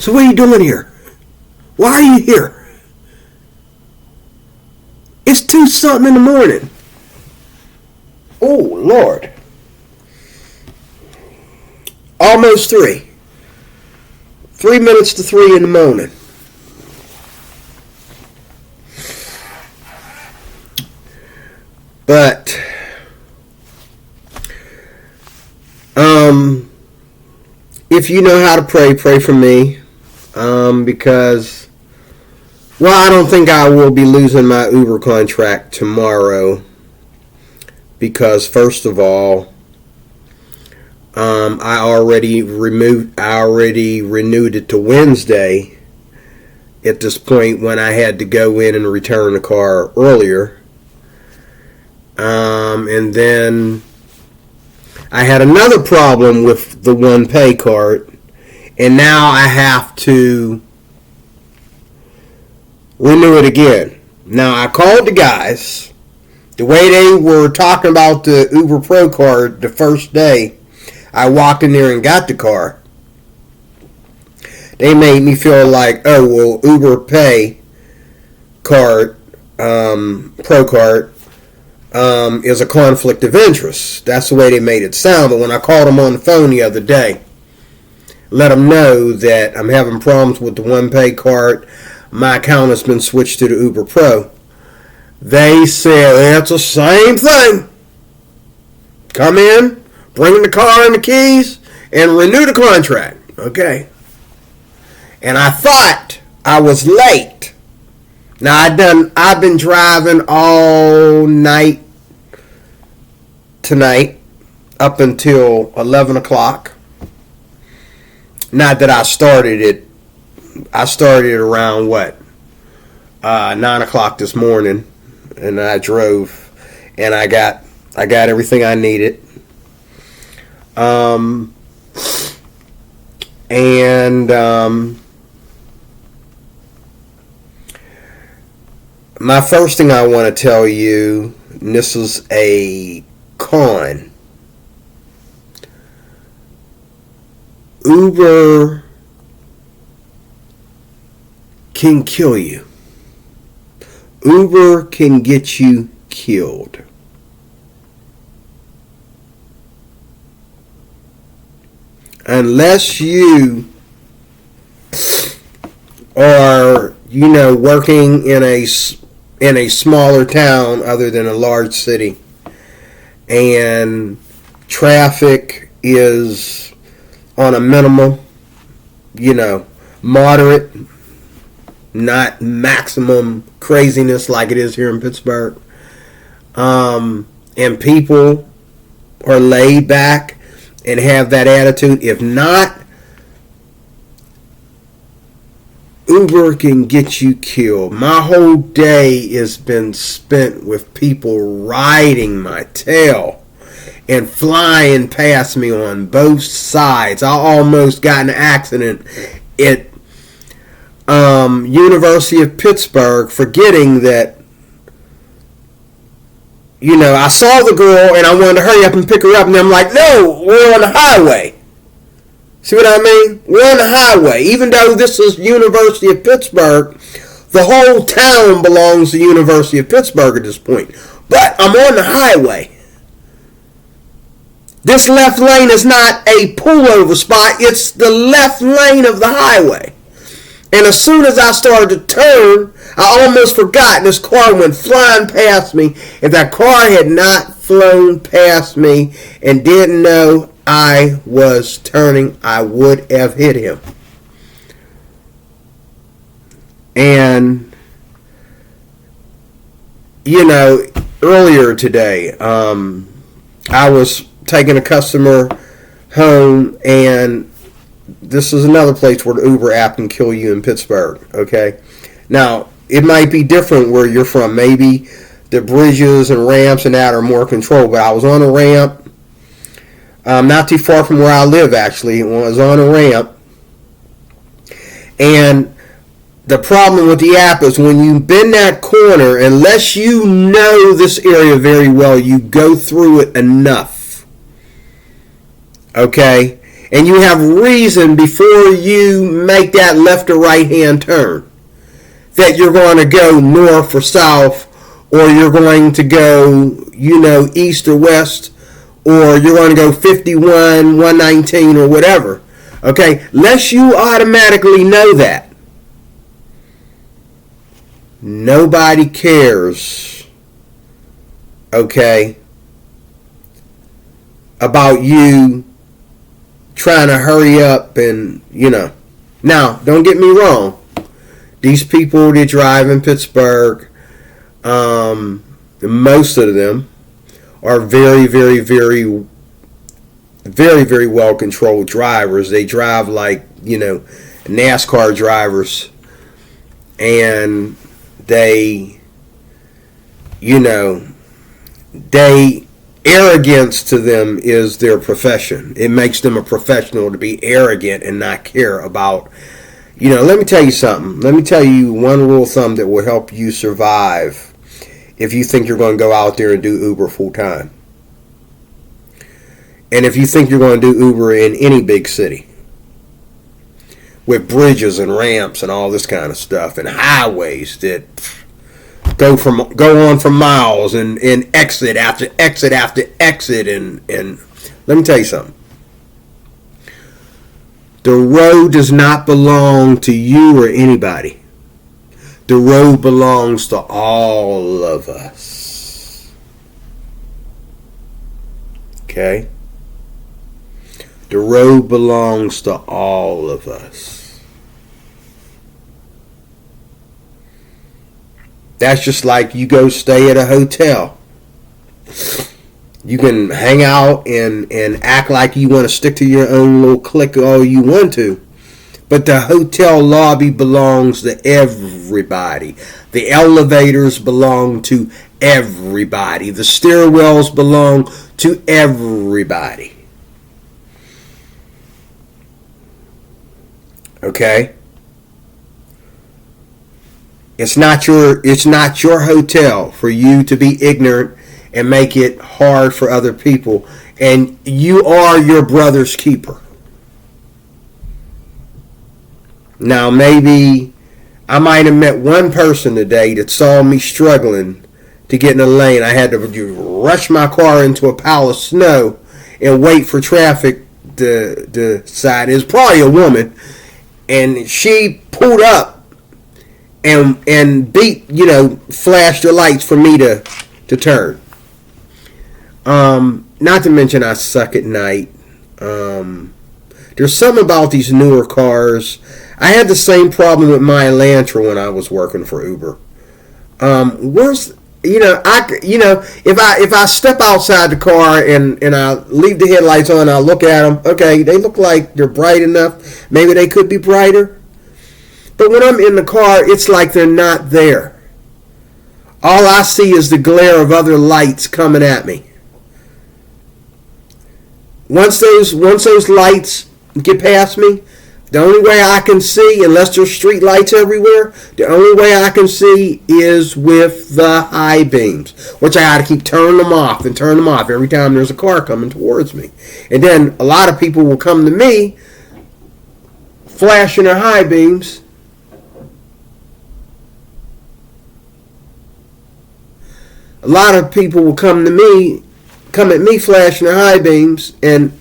So what are you doing here? Why are you here? It's 2 something in the morning. Oh, Lord. Almost 3. 3 minutes to 3 in the morning. But, if you know how to pray, pray for me. Because, well, I don't think I will be losing my Uber contract tomorrow. Because, first of all, I already renewed it to Wednesday at this point when I had to go in and return the car earlier. And then I had another problem with the OnePay card, and now I have to renew it again. Now, I called the guys. The way they were talking about the Uber Pro card the first day I walked in there and got the car, they made me feel like, oh, well, Uber Pay card, Pro card, is a conflict of interest. That's the way they made it sound. But when I called them on the phone the other day, let them know that I'm having problems with the OnePay card, my account has been switched to the Uber Pro, they said it's the same thing. Come in, bring the car and the keys, and renew the contract. Okay. And I thought I was late. Now I've been driving all night tonight up until 11 o'clock. Not that I started it. I started around 9 o'clock this morning, and I drove, and I got everything I needed. My first thing I want to tell you, and this is a con. Uber can kill you. Uber can get you killed. Unless you are, working in a smaller town other than a large city, and traffic is on a minimum, moderate, not maximum craziness like it is here in Pittsburgh, and people are laid back and have that attitude. If not, Uber can get you killed. My whole day has been spent with people riding my tail and flying past me on both sides. I almost got in an accident at University of Pittsburgh, forgetting that, I saw the girl and I wanted to hurry up and pick her up, and I'm like, no, we're on the highway. See what I mean? We're on the highway. Even though this is University of Pittsburgh, the whole town belongs to University of Pittsburgh at this point. But I'm on the highway. This left lane is not a pullover spot. It's the left lane of the highway. And as soon as I started to turn, I almost forgot this car went flying past me. If that car had not flown past me and didn't know I was turning, I would have hit him. And, earlier today, I was taking a customer home, and this is another place where the Uber app can kill you in Pittsburgh, okay? Now, it might be different where you're from. Maybe the bridges and ramps and that are more controlled, but I was on a ramp, not too far from where I live, actually. I was on a ramp, and the problem with the app is when you bend that corner, unless you know this area very well, you go through it enough, okay? and you have reason before you make that left or right hand turn that you're going to go north or south, or you're going to go, east or west, or you're going to go 51, 119, or whatever. Okay, lest you automatically know that. Nobody cares, okay, about you trying to hurry up and, Now, don't get me wrong. These people that drive in Pittsburgh, most of them are very, very, very, very, very well controlled drivers. They drive like, NASCAR drivers, and they arrogance to them is their profession. It makes them a professional to be arrogant and not care about, let me tell you something. Let me tell you one rule of thumb that will help you survive if you think you're going to go out there and do Uber full time. And if you think you're going to do Uber in any big city with bridges and ramps and all this kind of stuff and highways that go on for miles and exit after exit after exit, and let me tell you something. The road does not belong to you or anybody. The road belongs to all of us. Okay? The road belongs to all of us. That's just like you go stay at a hotel. You can hang out and act like you want to stick to your own little clique all you want to. But the hotel lobby belongs to everybody. The elevators belong to everybody. The stairwells belong to everybody. Okay? It's not your hotel for you to be ignorant and make it hard for other people. And you are your brother's keeper. Now, maybe I might have met one person today that saw me struggling to get in a lane. I had to rush my car into a pile of snow and wait for traffic to decide. It was probably a woman. And she pulled up and beat, flashed her lights for me to turn. Not to mention I suck at night. There's something about these newer cars. I had the same problem with my Elantra when I was working for Uber. If I step outside the car and I leave the headlights on, I look at them. Okay, they look like they're bright enough. Maybe they could be brighter. But when I'm in the car, it's like they're not there. All I see is the glare of other lights coming at me. Once those lights get past me, the only way I can see, unless there's street lights everywhere, the only way I can see is with the high beams, which I got to keep turning them off every time there's a car coming towards me. And then a lot of people will come to me flashing their high beams. A lot of people will come at me flashing their high beams, and,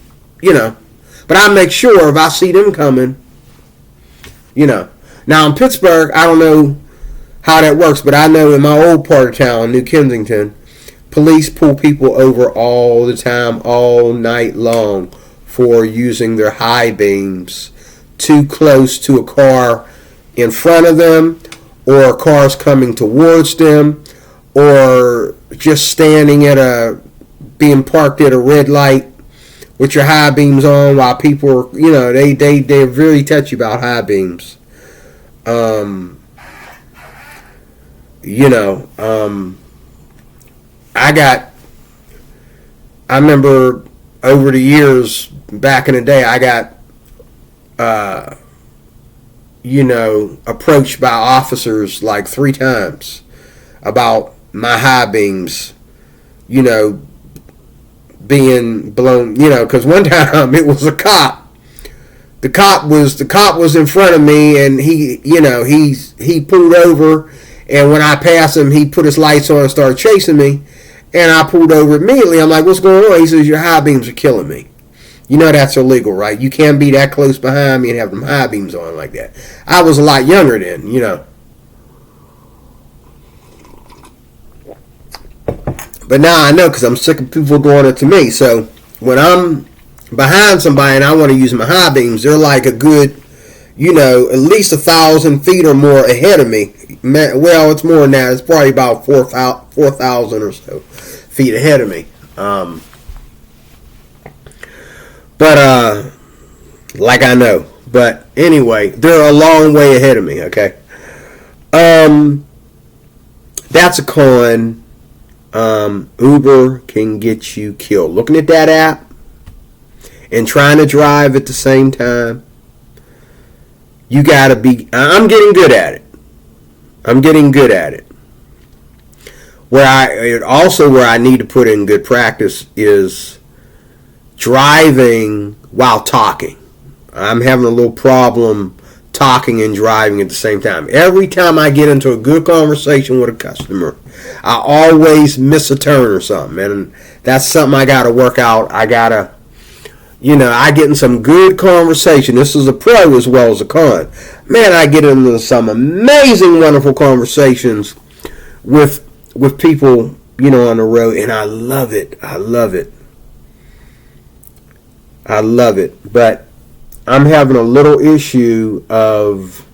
but I make sure if I see them coming, Now in Pittsburgh, I don't know how that works, but I know in my old part of town, New Kensington, police pull people over all the time, all night long, for using their high beams too close to a car in front of them, or cars coming towards them, or just being parked at a red light with your high beams on while people are, they're really touchy about high beams. I remember over the years, back in the day, I got, approached by officers like 3 times about my high beams, being blown, because one time it was a cop the cop was in front of me, and he pulled over, and when I passed him, he put his lights on and started chasing me, and I pulled over immediately. I'm like, what's going on? He says, your high beams are killing me. You know that's illegal, right? You can't be that close behind me and have them high beams on like that. I was a lot younger then. But now I know because I'm sick of people doing it to me. So when I'm behind somebody and I want to use my high beams, they're like a good, at least 1,000 feet or more ahead of me. Well, it's more than that. It's probably about 4,000 or so feet ahead of me. But like I know. But anyway, they're a long way ahead of me. Okay. That's a con. Uber can get you killed. Looking at that app and trying to drive at the same time, you gotta be. I'm getting good at it. Where I need to put in good practice is driving while talking. I'm having a little problem talking and driving at the same time. Every time I get into a good conversation with a customer, I always miss a turn or something, and that's something I got to work out. I get in some good conversation. This is a pro as well as a con. Man, I get into some amazing, wonderful conversations with people, on the road, and I love it. But I'm having a little issue of,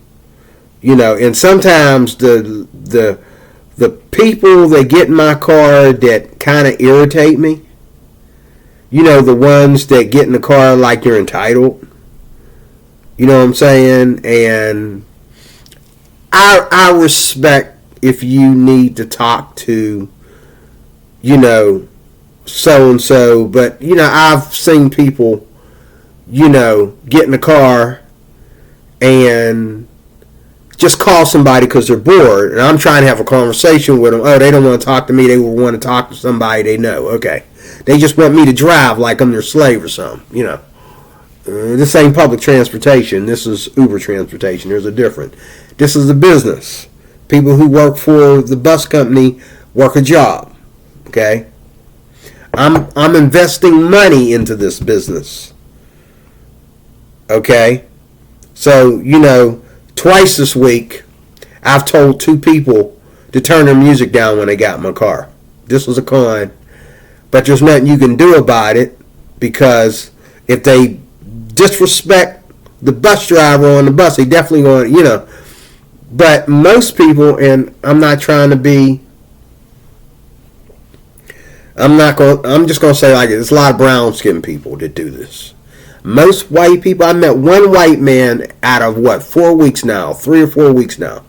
and sometimes the people that get in my car that kind of irritate me, the ones that get in the car like you're entitled, you know what I'm saying? And I respect if you need to talk to, so-and-so, but, I've seen people, get in the car and just call somebody because they're bored, and I'm trying to have a conversation with them. Oh, they don't want to talk to me. They want to talk to somebody they know. Okay. They just want me to drive like I'm their slave or something, This ain't public transportation. This is Uber transportation. There's a difference. This is a business. People who work for the bus company work a job. Okay? I'm investing money into this business. Okay? So, twice this week, I've told 2 people to turn their music down when they got in my car. This was a con. But there's nothing you can do about it, because if they disrespect the bus driver on the bus, they definitely going to, But most people, and I'm not trying to be, I'm just going to say like it, there's a lot of brown skinned people that do this. Most white people, I met one white man out of 4 weeks now, 3 or 4 weeks now.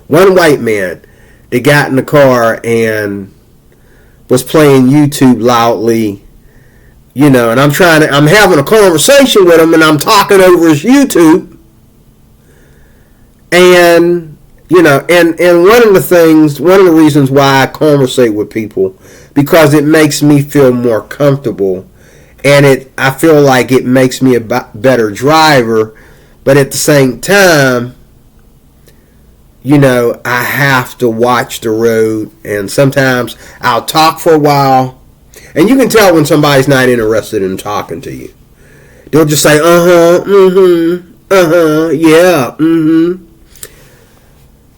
One white man that got in the car and was playing YouTube loudly, and I'm having a conversation with him, and I'm talking over his YouTube, and and one of the reasons why I conversate with people, because it makes me feel more comfortable, and I feel like it makes me a better driver, but at the same time, I have to watch the road, and sometimes I'll talk for a while, and you can tell when somebody's not interested in talking to you. They'll just say, yeah,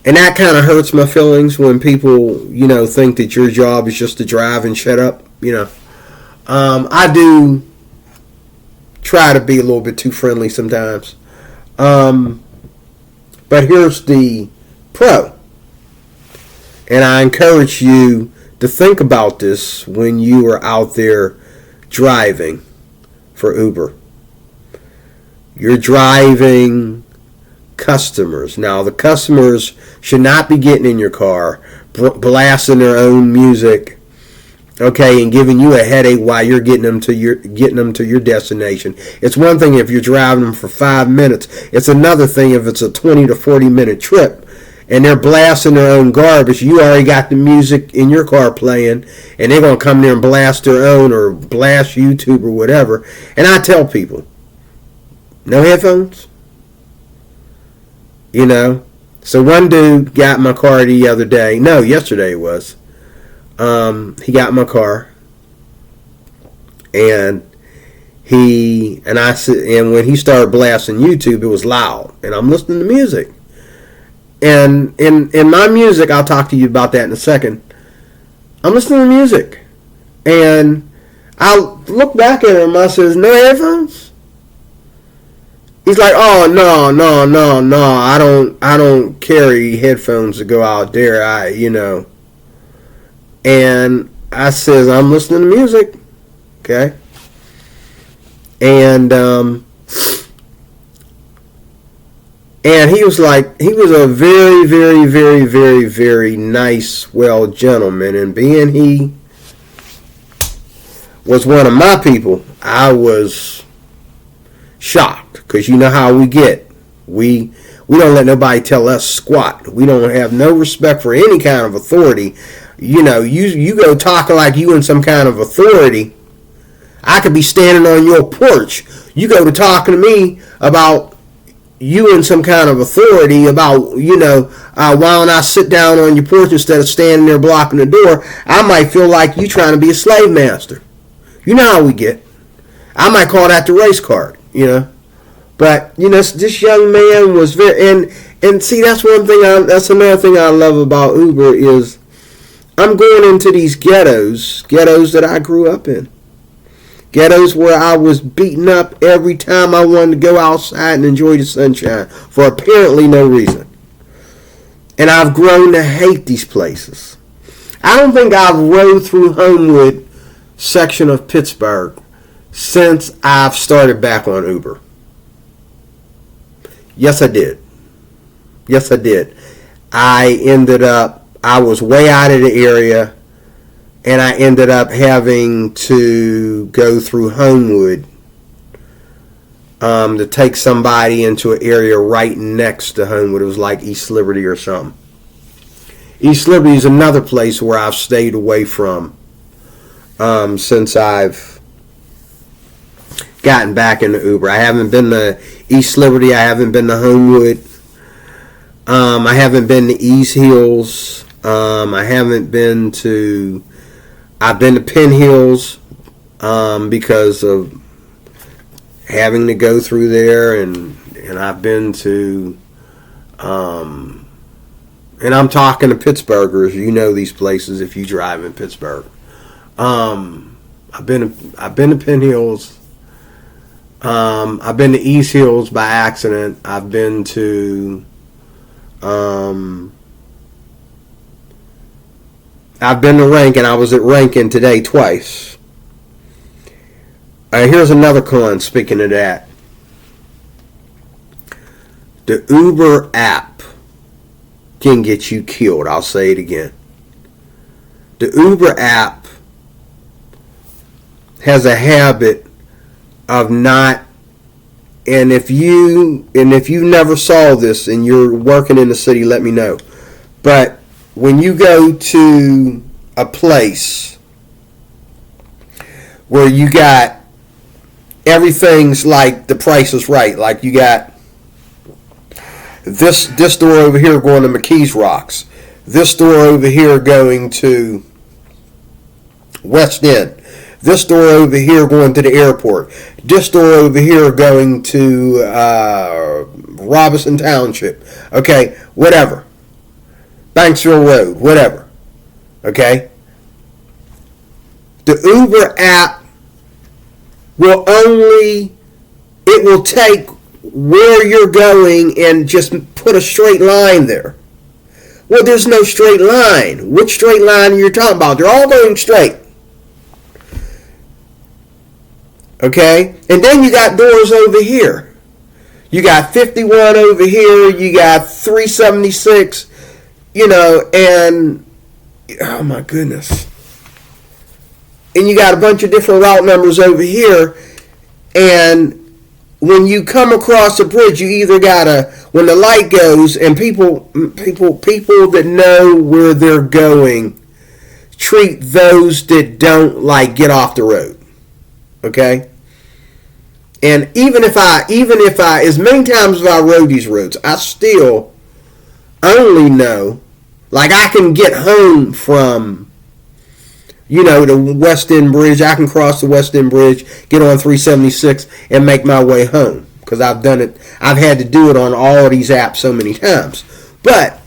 And that kind of hurts my feelings when people, think that your job is just to drive and shut up, I do try to be a little bit too friendly sometimes. But here's the pro. And I encourage you to think about this when you are out there driving for Uber. You're driving customers. Now, the customers should not be getting in your car, blasting their own music, okay, and giving you a headache while you're getting them to your destination. It's one thing if you're driving them for 5 minutes. It's another thing if it's a 20 to 40 minute trip and they're blasting their own garbage. You already got the music in your car playing, and they're going to come there and blast their own or blast YouTube or whatever. And I tell people, No headphones? You know? So one dude got my car the other day. No, yesterday it was. He got my car. And when he started blasting YouTube, it was loud. And I'm listening to music. And in my music, I'll talk to you about that in a second. I'm listening to music. And I look back at him. I says, no headphones? He's like, oh, no. I don't carry headphones to go out there. And I says, I'm listening to music. Okay. And he was a very, very, very, very, very nice, well gentleman. And being he was one of my people, I was shocked. Because you know how we get. We don't let nobody tell us squat. We don't have no respect for any kind of authority. You go talking like you in some kind of authority. I could be standing on your porch. You go to talking to me about you in some kind of authority about, why don't I sit down on your porch instead of standing there blocking the door. I might feel like you trying to be a slave master. You know how we get. I might call that the race card, But, this young man was very, and see, that's another thing I love about Uber is I'm going into these ghettos that I grew up in. Ghettos where I was beaten up every time I wanted to go outside and enjoy the sunshine for apparently no reason. And I've grown to hate these places. I don't think I've rode through Homewood section of Pittsburgh since I've started back on Uber. Yes, I did. I was way out of the area, and I ended up having to go through Homewood to take somebody into an area right next to Homewood. It was like East Liberty or something. East Liberty is another place where I've stayed away from since I've gotten back into Uber. I haven't been to East Liberty. I haven't been to Homewood. I haven't been to East Hills. I've been to Penn Hills because of having to go through there, and I've been to and I'm talking to Pittsburghers. You know these places if you drive in Pittsburgh. I've been to Penn Hills. I've been to East Hills by accident. I've been to Rankin. I was at Rankin today twice. Here's another con, speaking of that. The Uber app can get you killed. I'll say it again. The Uber app has a habit of not, and if you never saw this and you're working in the city, let me know. But when you go to a place where you got everything's like the Price is Right, like you got this store over here going to McKees Rocks, this store over here going to West End, this store over here going to the airport, this store over here going to Robinson Township, okay, whatever, Banksville Road, whatever, okay. The Uber app will take where you're going and just put a straight line there. Well, there's no straight line. Which straight line are you talking about? They're all going straight. Okay? And then you got doors over here. You got 51 over here. You got 376. And oh my goodness. And you got a bunch of different route numbers over here. And when you come across a bridge, you either gotta, when the light goes, and people that know where they're going treat those that don't, like, get off the road. Okay? And even if I, as many times as I rode these roads, I still only know, like I can get home from, the West End Bridge. I can cross the West End Bridge, get on 376, and make my way home. Because I've done it. I've had to do it on all of these apps so many times. But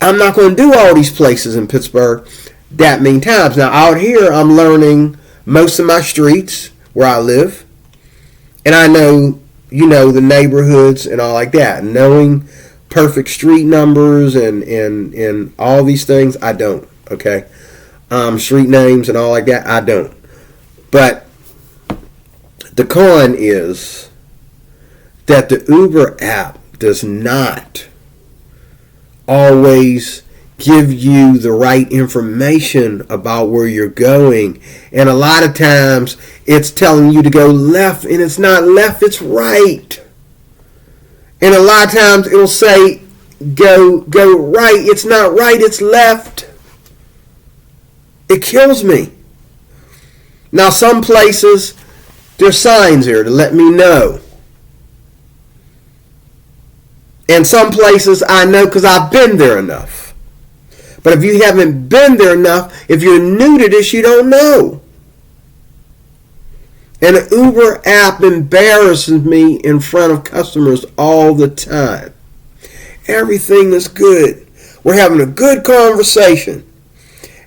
I'm not going to do all these places in Pittsburgh that many times. Now, out here, I'm learning most of my streets where I live. And I know, the neighborhoods and all like that. Knowing perfect street numbers and all these things, I don't. Okay? Street names and all like that, I don't. But the con is that the Uber app does not always give you the right information about where you're going. And a lot of times it's telling you to go left, and it's not left, it's right. And a lot of times it'll say go right, it's not right, it's left. It kills me. Now some places there's signs here to let me know. And some places I know because I've been there enough. But if you haven't been there enough, if you're new to this, you don't know. And the Uber app embarrasses me in front of customers all the time. Everything is good. We're having a good conversation.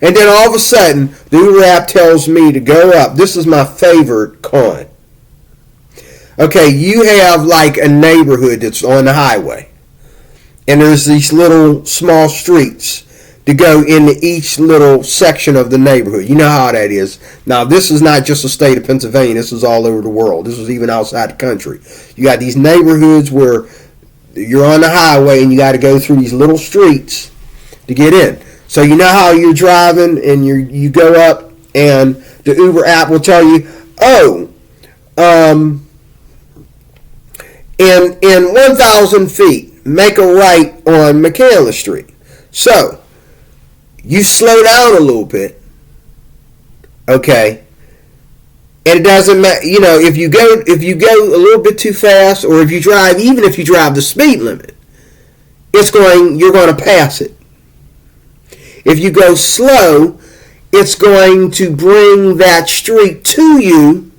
And then all of a sudden, the Uber app tells me to go up. This is my favorite con. Okay, you have like a neighborhood that's on the highway. And there's these little small streets to go into each little section of the neighborhood. You know how that is. Now, this is not just the state of Pennsylvania. This is all over the world. This is even outside the country. You got these neighborhoods where you're on the highway and you got to go through these little streets to get in. So you know how you're driving and you go up and the Uber app will tell you, in 1,000 feet, make a right on Michaela Street. So you slow down a little bit, okay? And it doesn't matter, if you go a little bit too fast, or if you drive, even if you drive the speed limit, you're going to pass it. If you go slow, it's going to bring that street to you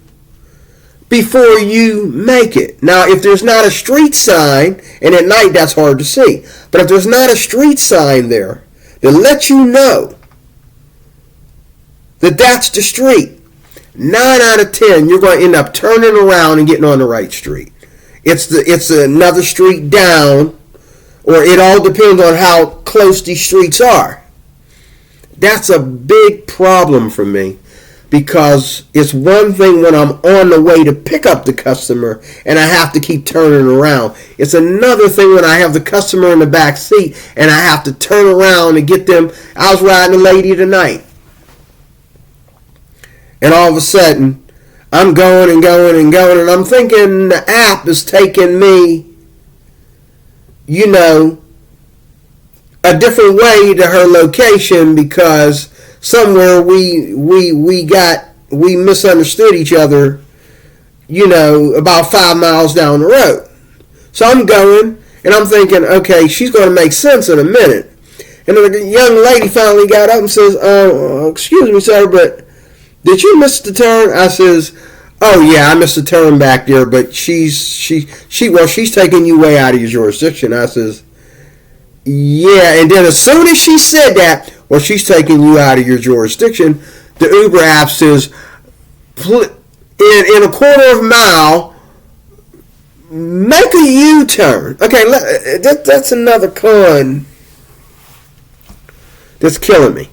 before you make it. Now, if there's not a street sign, and at night that's hard to see, but if there's not a street sign there that lets you know that that's the street, 9 out of 10, you're going to end up turning around and getting on the right street. It's another street down, or it all depends on how close these streets are. That's a big problem for me, because it's one thing when I'm on the way to pick up the customer and I have to keep turning around. It's another thing when I have the customer in the back seat and I have to turn around and get them. I was riding a lady tonight, and all of a sudden I'm going and going and going, and I'm thinking the app is taking me, a different way to her location, because somewhere we misunderstood each other, about 5 miles down the road. So I'm going, and I'm thinking, okay, she's going to make sense in a minute. And the young lady finally got up and says, excuse me, sir, but did you miss the turn? I says, oh yeah, I missed the turn back there, but she's taking you way out of your jurisdiction. I says, yeah, and then as soon as she said that, well, she's taking you out of your jurisdiction, the Uber app says, in a quarter of a mile, make a U-turn. Okay, that's another con that's killing me.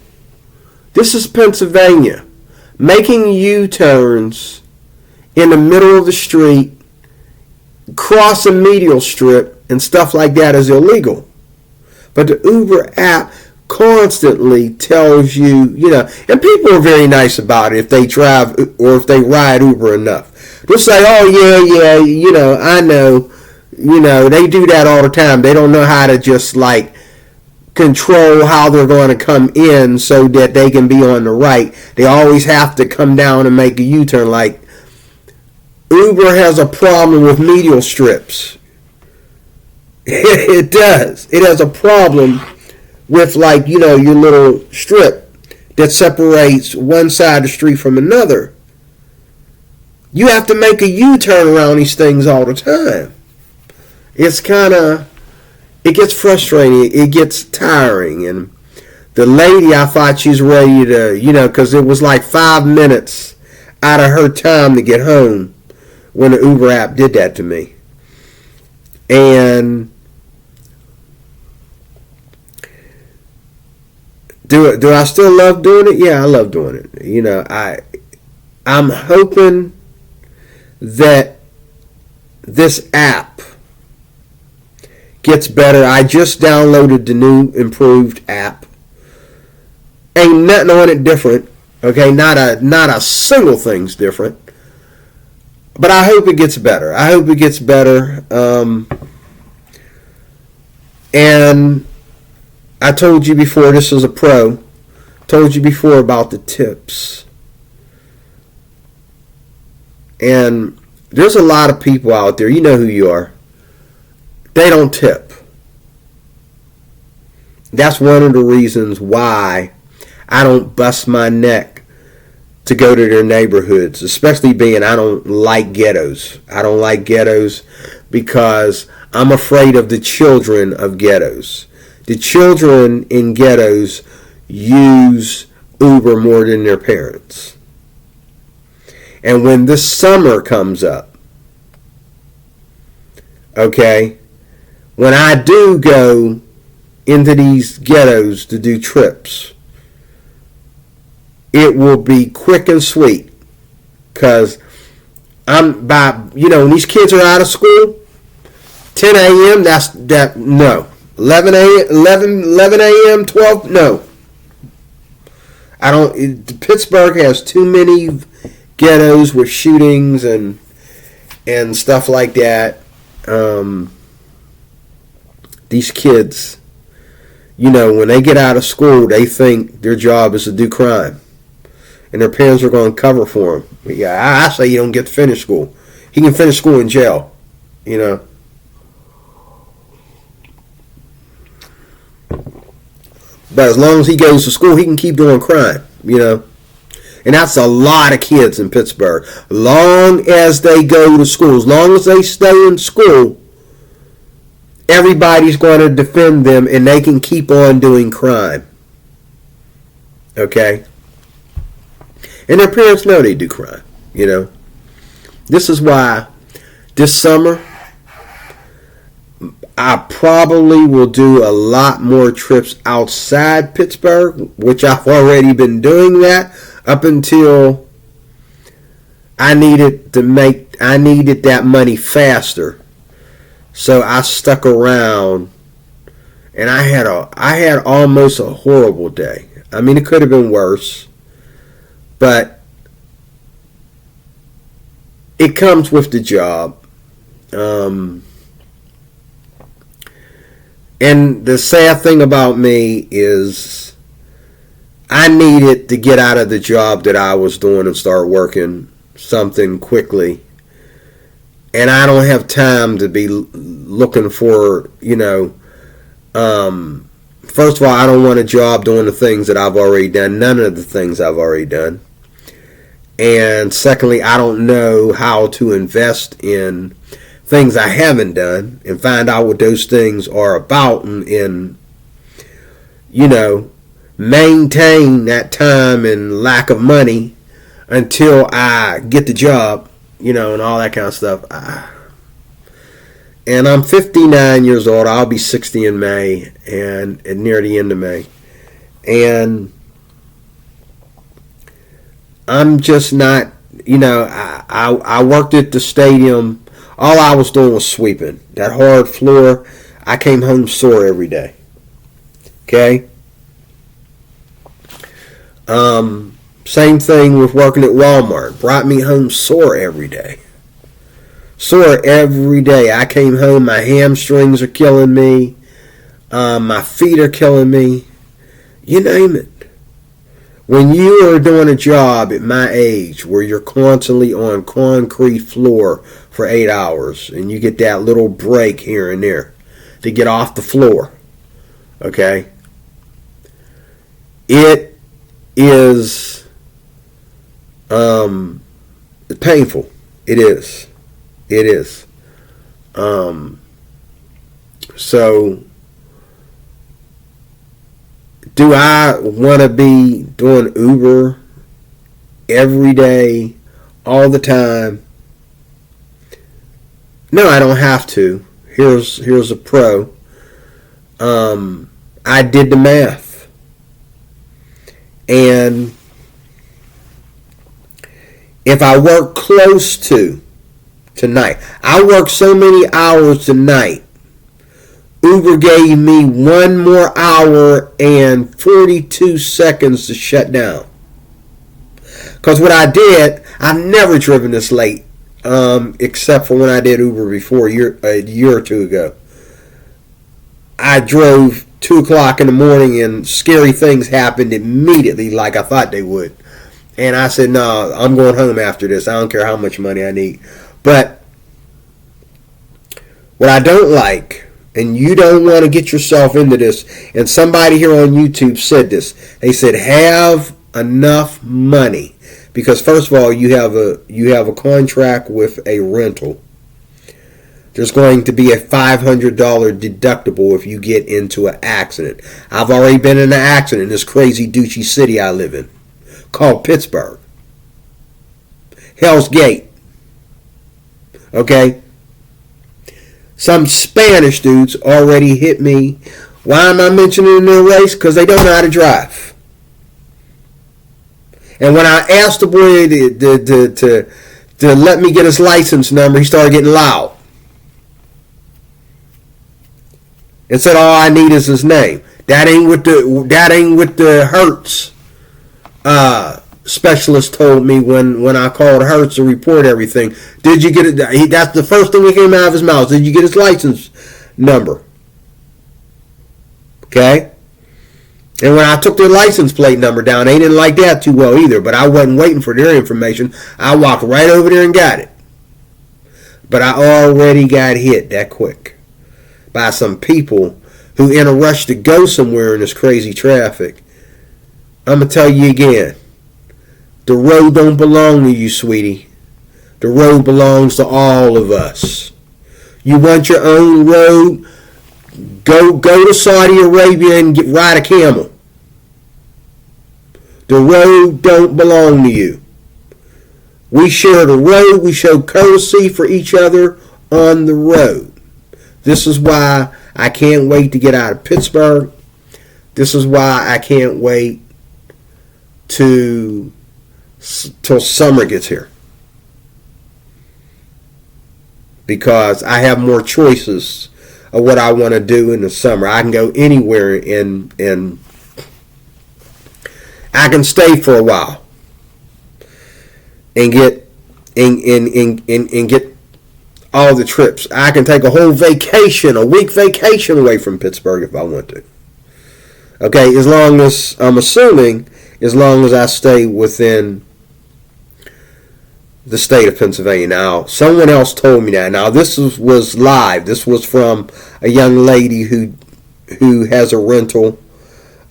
This is Pennsylvania. Making U-turns in the middle of the street, cross a medial strip, and stuff like that is illegal. But the Uber app constantly tells you, and people are very nice about it if they drive or if they ride Uber enough. They'll say, oh, yeah, I know. They do that all the time. They don't know how to just, control how they're going to come in so that they can be on the right. They always have to come down and make a U-turn. Uber has a problem with medial strips. It does. It has a problem with, like, your little strip that separates one side of the street from another. You have to make a U-turn around these things all the time. It gets frustrating. It gets tiring. And the lady, I thought she's ready to, because it was like 5 minutes out of her time to get home when the Uber app did that to me. And do I still love doing it? Yeah, I love doing it. I'm hoping that this app gets better. I just downloaded the new improved app. Ain't nothing on it different. Okay, not a single thing's different. But I hope it gets better. And I told you before, this is a pro. Told you before about the tips. And there's a lot of people out there, you know who you are. They don't tip. That's one of the reasons why I don't bust my neck to go to their neighborhoods, especially being I don't like ghettos. I don't like ghettos because I'm afraid of the children of ghettos. The children in ghettos use Uber more than their parents. And when this summer comes up, okay, when I do go into these ghettos to do trips, it will be quick and sweet. Because when these kids are out of school, 10 a.m., no. 11 a.m., 12, no. Pittsburgh has too many ghettos with shootings and stuff like that. These kids, when they get out of school, they think their job is to do crime. And their parents are going to cover for them. Yeah, I say you don't get to finish school. He can finish school in jail, But as long as he goes to school, he can keep doing crime, And that's a lot of kids in Pittsburgh. Long as they go to school, as long as they stay in school, everybody's going to defend them and they can keep on doing crime. Okay? And their parents know they do crime, This is why this summer I probably will do a lot more trips outside Pittsburgh, which I've already been doing that up until I needed that money faster. So I stuck around and I had almost a horrible day. I mean, it could have been worse, but it comes with the job. And the sad thing about me is I needed to get out of the job that I was doing and start working something quickly. And I don't have time to be looking for, first of all, I don't want a job doing the things that I've already done, none of the things I've already done. And secondly, I don't know how to invest in things I haven't done and find out what those things are about and maintain that time and lack of money until I get the job, and all that kind of stuff. And I'm 59 years old. I'll be 60 in May and near the end of May. And I'm just not, I worked at the stadium. All I was doing was sweeping. That hard floor, I came home sore every day. Okay? Same thing with working at Walmart. Brought me home sore every day. Sore every day. I came home, my hamstrings are killing me. My feet are killing me. You name it. When you are doing a job at my age where you're constantly on concrete floor for 8 hours and you get that little break here and there to get off the floor, okay, it is painful. It is. It is. So do I want to be doing Uber every day, all the time? No, I don't have to. Here's a pro. I did the math, and if I work close to tonight, I work so many hours tonight. Uber gave me 1 more hour and 42 seconds to shut down. Because what I did, I've never driven this late, except for when I did Uber before, a year or two ago. I drove 2 o'clock in the morning and scary things happened immediately like I thought they would. And I said, no, I'm going home after this. I don't care how much money I need. But what I don't like, and you don't want to get yourself into this, and somebody here on YouTube said this. They said, have enough money. Because first of all, you have a contract with a rental. There's going to be a $500 deductible if you get into an accident. I've already been in an accident in this crazy douchey city I live in, called Pittsburgh. Hell's Gate. Okay? Some Spanish dudes already hit me. Why am I mentioning their race? Because they don't know how to drive. And when I asked the boy to let me get his license number, he started getting loud. And said all I need is his name. That ain't what the Hertz specialist told me when I called Hertz to report everything. Did you get it? That's the first thing that came out of his mouth. Did you get his license number? Okay. And when I took their license plate number down, they didn't like that too well either. But I wasn't waiting for their information. I walked right over there and got it. But I already got hit that quick by some people who in a rush to go somewhere in this crazy traffic. I'm going to tell you again. The road don't belong to you, sweetie. The road belongs to all of us. You want your own road? Go to Saudi Arabia and ride a camel. The road don't belong to you. We share the road. We show courtesy for each other on the road. This is why I can't wait to get out of Pittsburgh. This is why I can't wait till summer gets here. Because I have more choices of what I want to do in the summer. I can go anywhere and I can stay for a while and get get all the trips. I can take a whole vacation, a week vacation away from Pittsburgh if I want to. Okay, as long as I'm assuming, as long as I stay within the state of Pennsylvania. Now, someone else told me that. Now, this was live. This was from a young lady who has a rental.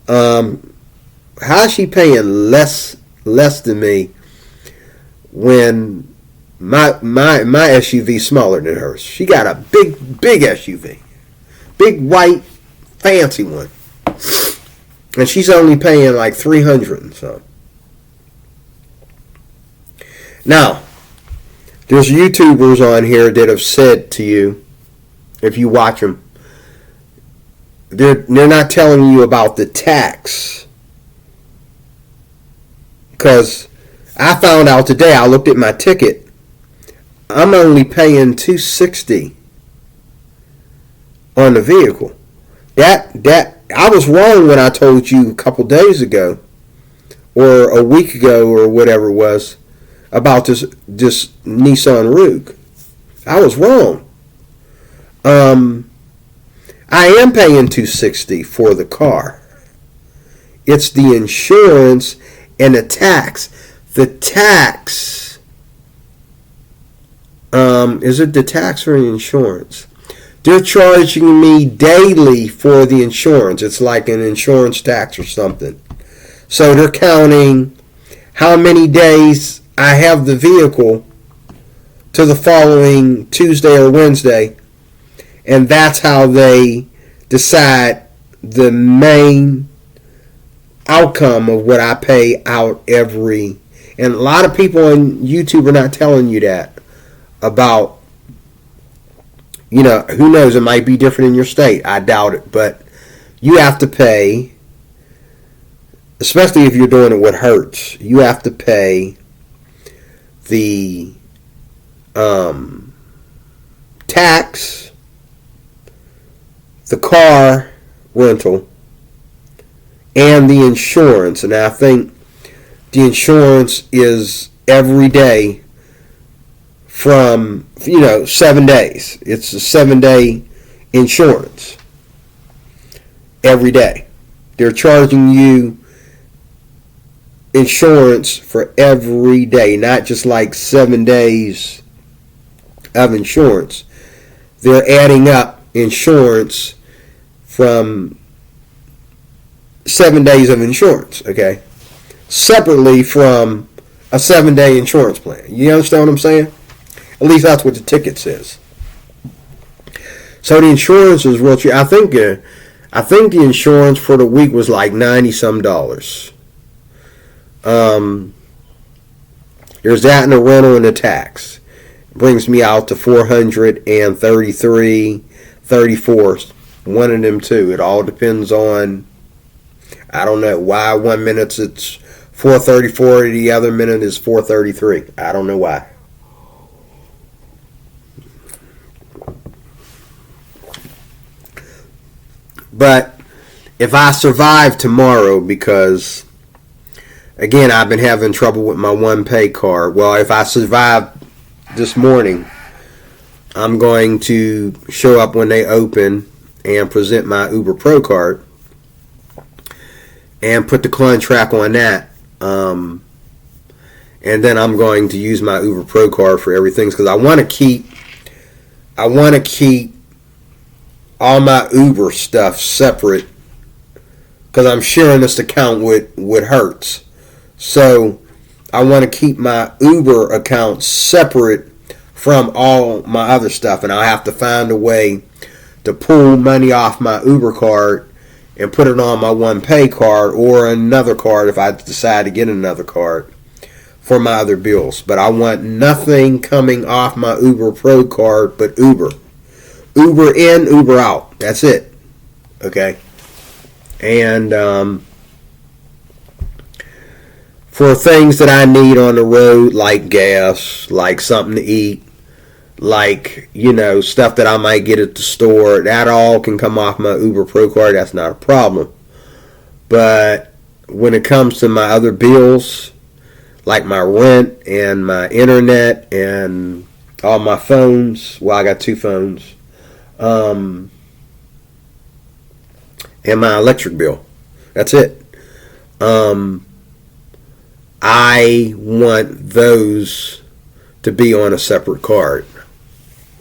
How is she paying less than me when my SUV is smaller than hers? She got a big SUV, big white fancy one, and she's only paying like $300 and something. Now, there's YouTubers on here that have said to you, if you watch them, they're not telling you about the tax. Because I found out today, I looked at my ticket, I'm only paying $260 on the vehicle. That I was wrong when I told you a couple days ago, or a week ago, or whatever it was, about this Nissan Rogue. I was wrong. I am paying $260 for the car. It's the insurance And the tax, is it the tax or the insurance? They're charging me daily for the insurance. It's like an insurance tax or something. So they're counting how many days I have the vehicle to the following Tuesday or Wednesday. And that's how they decide the main outcome of what I pay out every. And a lot of people on YouTube are not telling you that about, who knows, it might be different in your state. I doubt it. But you have to pay, especially if you're doing it with Hertz, you have to pay the tax, the car rental, and the insurance. And I think the insurance is every day from 7 days. It's a 7-day insurance every day. They're charging you insurance for every day, not just like 7 days of insurance. They're adding up insurance from 7 days of insurance, okay? Separately from a 7-day insurance plan. You understand what I'm saying? At least that's what the ticket says. So the insurance is real cheap. I think the insurance for the week was like $90-some. There's that and the rental and the tax. It brings me out to $433, $34. One of them two. It all depends on, I don't know why 1 minute it's $434, the other minute is $433. I don't know why. But if I survive tomorrow, because again I've been having trouble with my OnePay card. Well, if I survive this morning, I'm going to show up when they open and present my Uber Pro card and put the contract on that. And then I'm going to use my Uber Pro card for everything, because I want to keep all my Uber stuff separate, because I'm sharing this account with Hertz. So I want to keep my Uber account separate from all my other stuff, and I'll have to find a way to pull money off my Uber card and put it on my OnePay card or another card if I decide to get another card for my other bills. But I want nothing coming off my Uber Pro card but Uber. Uber in, Uber out. That's it. Okay? And for things that I need on the road, like gas, like something to eat, like, stuff that I might get at the store, that all can come off my Uber Pro card. That's not a problem. But when it comes to my other bills, like my rent and my internet and all my phones, well, I got 2 phones, and my electric bill. That's it. I want those to be on a separate card.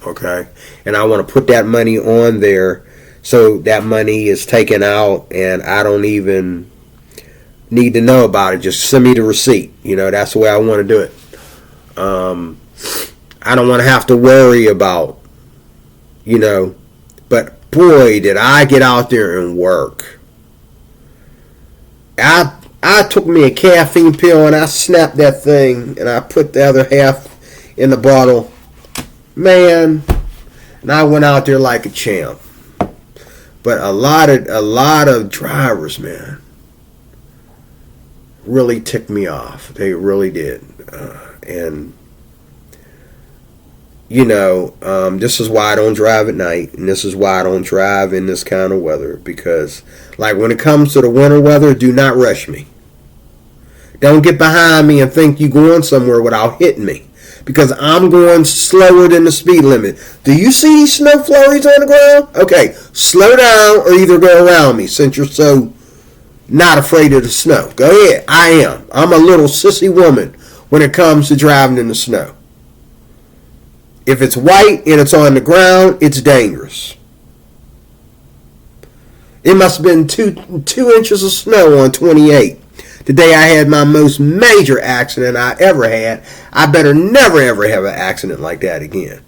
Okay? And I want to put that money on there so that money is taken out and I don't even need to know about it. Just send me the receipt. That's the way I want to do it. I don't want to have to worry about, but boy, did I get out there and work. I took me a caffeine pill and I snapped that thing and I put the other half in the bottle. Man, and I went out there like a champ. But a lot of drivers, man, really ticked me off. They really did. And this is why I don't drive at night, and this is why I don't drive in this kind of weather, because like when it comes to the winter weather, do not rush me. Don't get behind me and think you're going somewhere without hitting me, because I'm going slower than the speed limit. Do you see these snow flurries on the ground? Okay, slow down or either go around me, since you're so, not afraid of the snow. Go ahead. I am. I'm a little sissy woman when it comes to driving in the snow. If it's white and it's on the ground, it's dangerous. It must have been two inches of snow on 28. The day I had my most major accident I ever had. I better never ever have an accident like that again.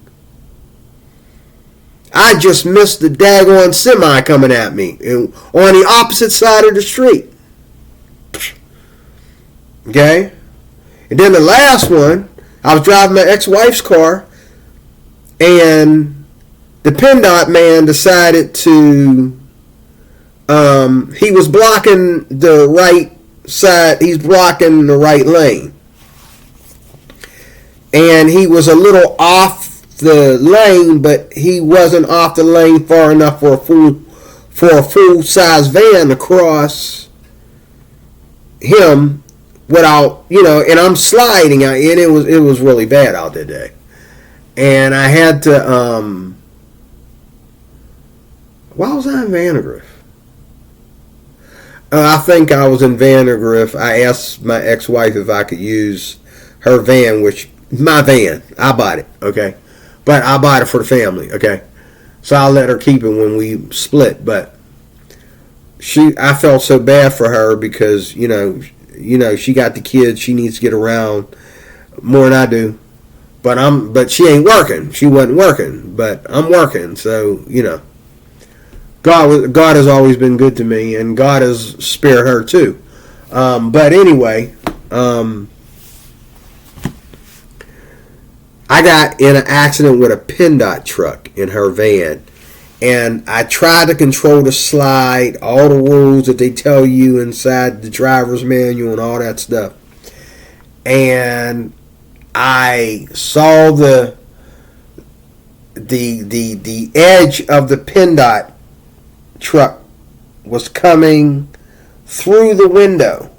I just missed the daggone semi coming at me on the opposite side of the street. Okay? And then the last one, I was driving my ex-wife's car, and the PennDOT man decided to, he was blocking the right side, he's blocking the right lane. And he was a little off the lane, but he wasn't off the lane far enough for a full size van to cross him without, and I'm sliding out, and it was really bad out that day. And I had to why was I in Vandergrift? I think I was in Vandergrift. I asked my ex-wife if I could use her van, which my van, I bought it, okay? But I bought it for the family, okay? So I let her keep it when we split. But I felt so bad for her because, she got the kids. She needs to get around more than I do. But she ain't working. She wasn't working. But I'm working. So, God has always been good to me, and God has spared her too. But anyway, I got in an accident with a PennDOT truck in her van, and I tried to control the slide, all the rules that they tell you inside the driver's manual and all that stuff. And I saw the edge of the PennDOT truck was coming through the window,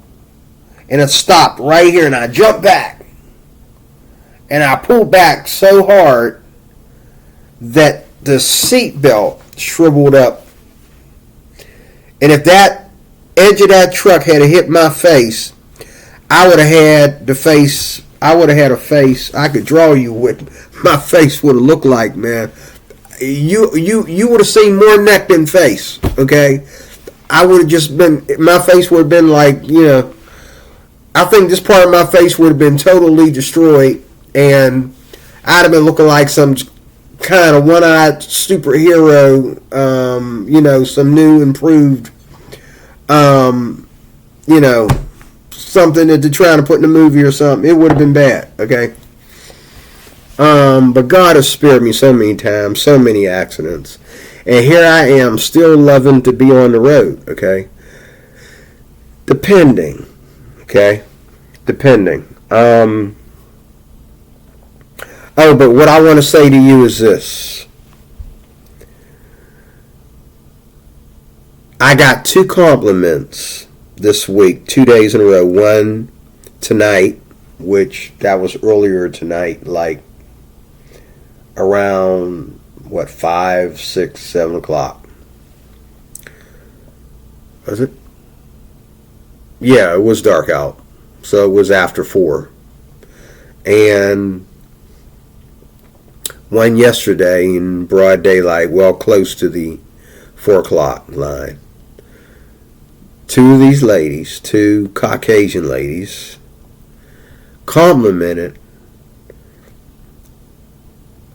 and it stopped right here, and I jumped back, and I pulled back so hard that the seat belt shriveled up. And if that edge of that truck had hit my face, I would have had a face I could draw you what my face would have looked like, man. You would have seen more neck than face, okay? I would have just been, my face would have been like, I think this part of my face would have been totally destroyed, and I'd have been looking like some kind of one-eyed superhero, some new improved, something that they're trying to put in a movie or something. It would have been bad, okay? But God has spared me so many times, so many accidents. And here I am, still loving to be on the road, okay? Depending. But what I want to say to you is this. I got 2 compliments this week, 2 days in a row. One tonight, which that was earlier tonight, like around 5, 6, 7 o'clock. Was it? Yeah, it was dark out, so it was after 4. And one yesterday in broad daylight, well close to the 4 o'clock line. 2 of these ladies, 2 Caucasian ladies, complimented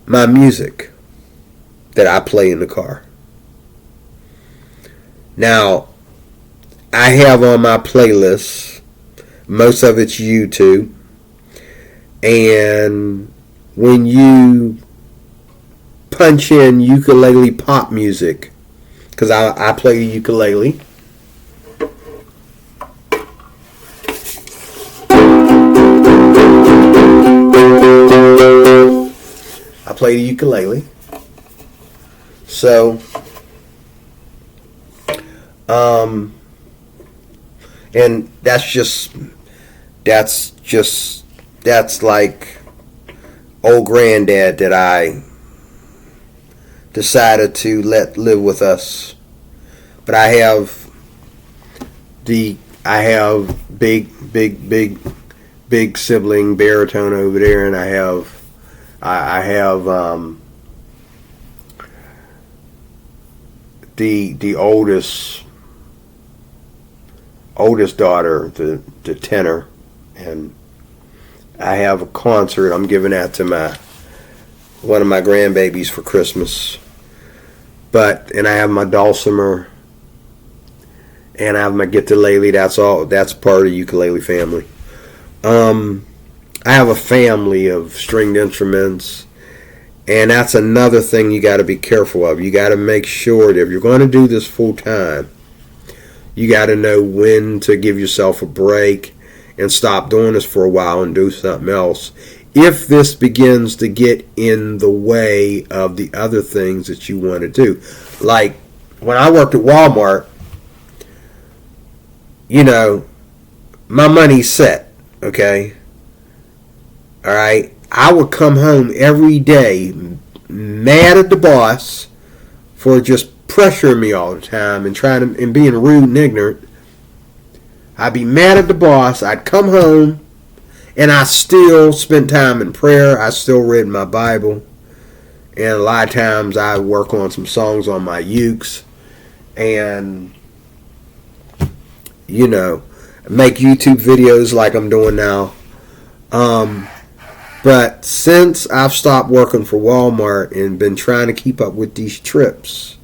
my music that I play in the car. Now, I have on my playlist, most of it's YouTube, and when you punch in ukulele pop music, because I play the ukulele, so and that's like old granddad that I decided to let live with us. But I have I have big sibling baritone over there, and I have the oldest daughter, the tenor, and I have a concert. I'm giving that to one of my grandbabies for Christmas. And I have my dulcimer, and I have my guitar-lele. That's part of the ukulele family. I have a family of stringed instruments, and that's another thing you got to be careful of. You got to make sure that if you're going to do this full time, you got to know when to give yourself a break and stop doing this for a while and do something else. If this begins to get in the way of the other things that you want to do. Like when I worked at Walmart, my money's set, okay? All right? I would come home every day mad at the boss for just pressuring me all the time and being rude and ignorant. I'd be mad at the boss. I'd come home, and I still spent time in prayer. I still read my Bible. And a lot of times I work on some songs on my ukes. And, make YouTube videos like I'm doing now. But since I've stopped working for Walmart and been trying to keep up with these trips,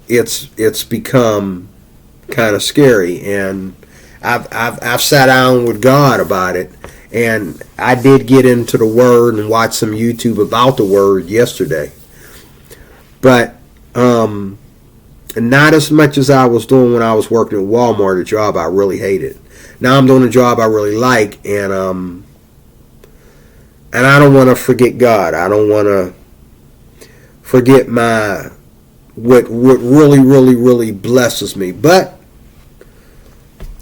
it's become kind of scary, and I've sat down with God about it, and I did get into the Word and watch some YouTube about the Word yesterday, but not as much as I was doing when I was working at Walmart, a job I really hated. Now I'm doing a job I really like, and I don't want to forget God. I don't want to forget what really, really, really blesses me. But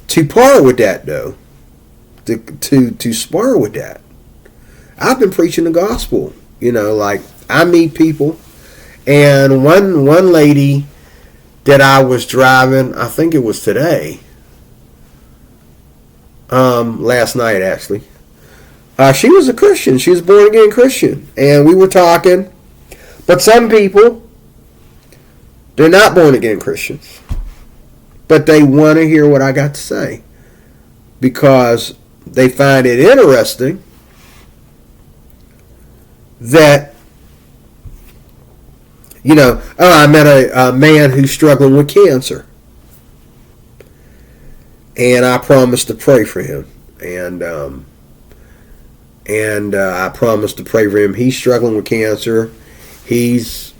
to par with that, though, to spar with that, I've been preaching the gospel. Like I meet people, and one lady that I was driving, I think it was today, last night actually. She was a Christian. She was a born again Christian, and we were talking. But some people, they're not born again Christians, but they want to hear what I got to say because they find it interesting that, I met a man who's struggling with cancer, and I promised to pray for him, and I promised to pray for him. He's struggling with cancer. He's,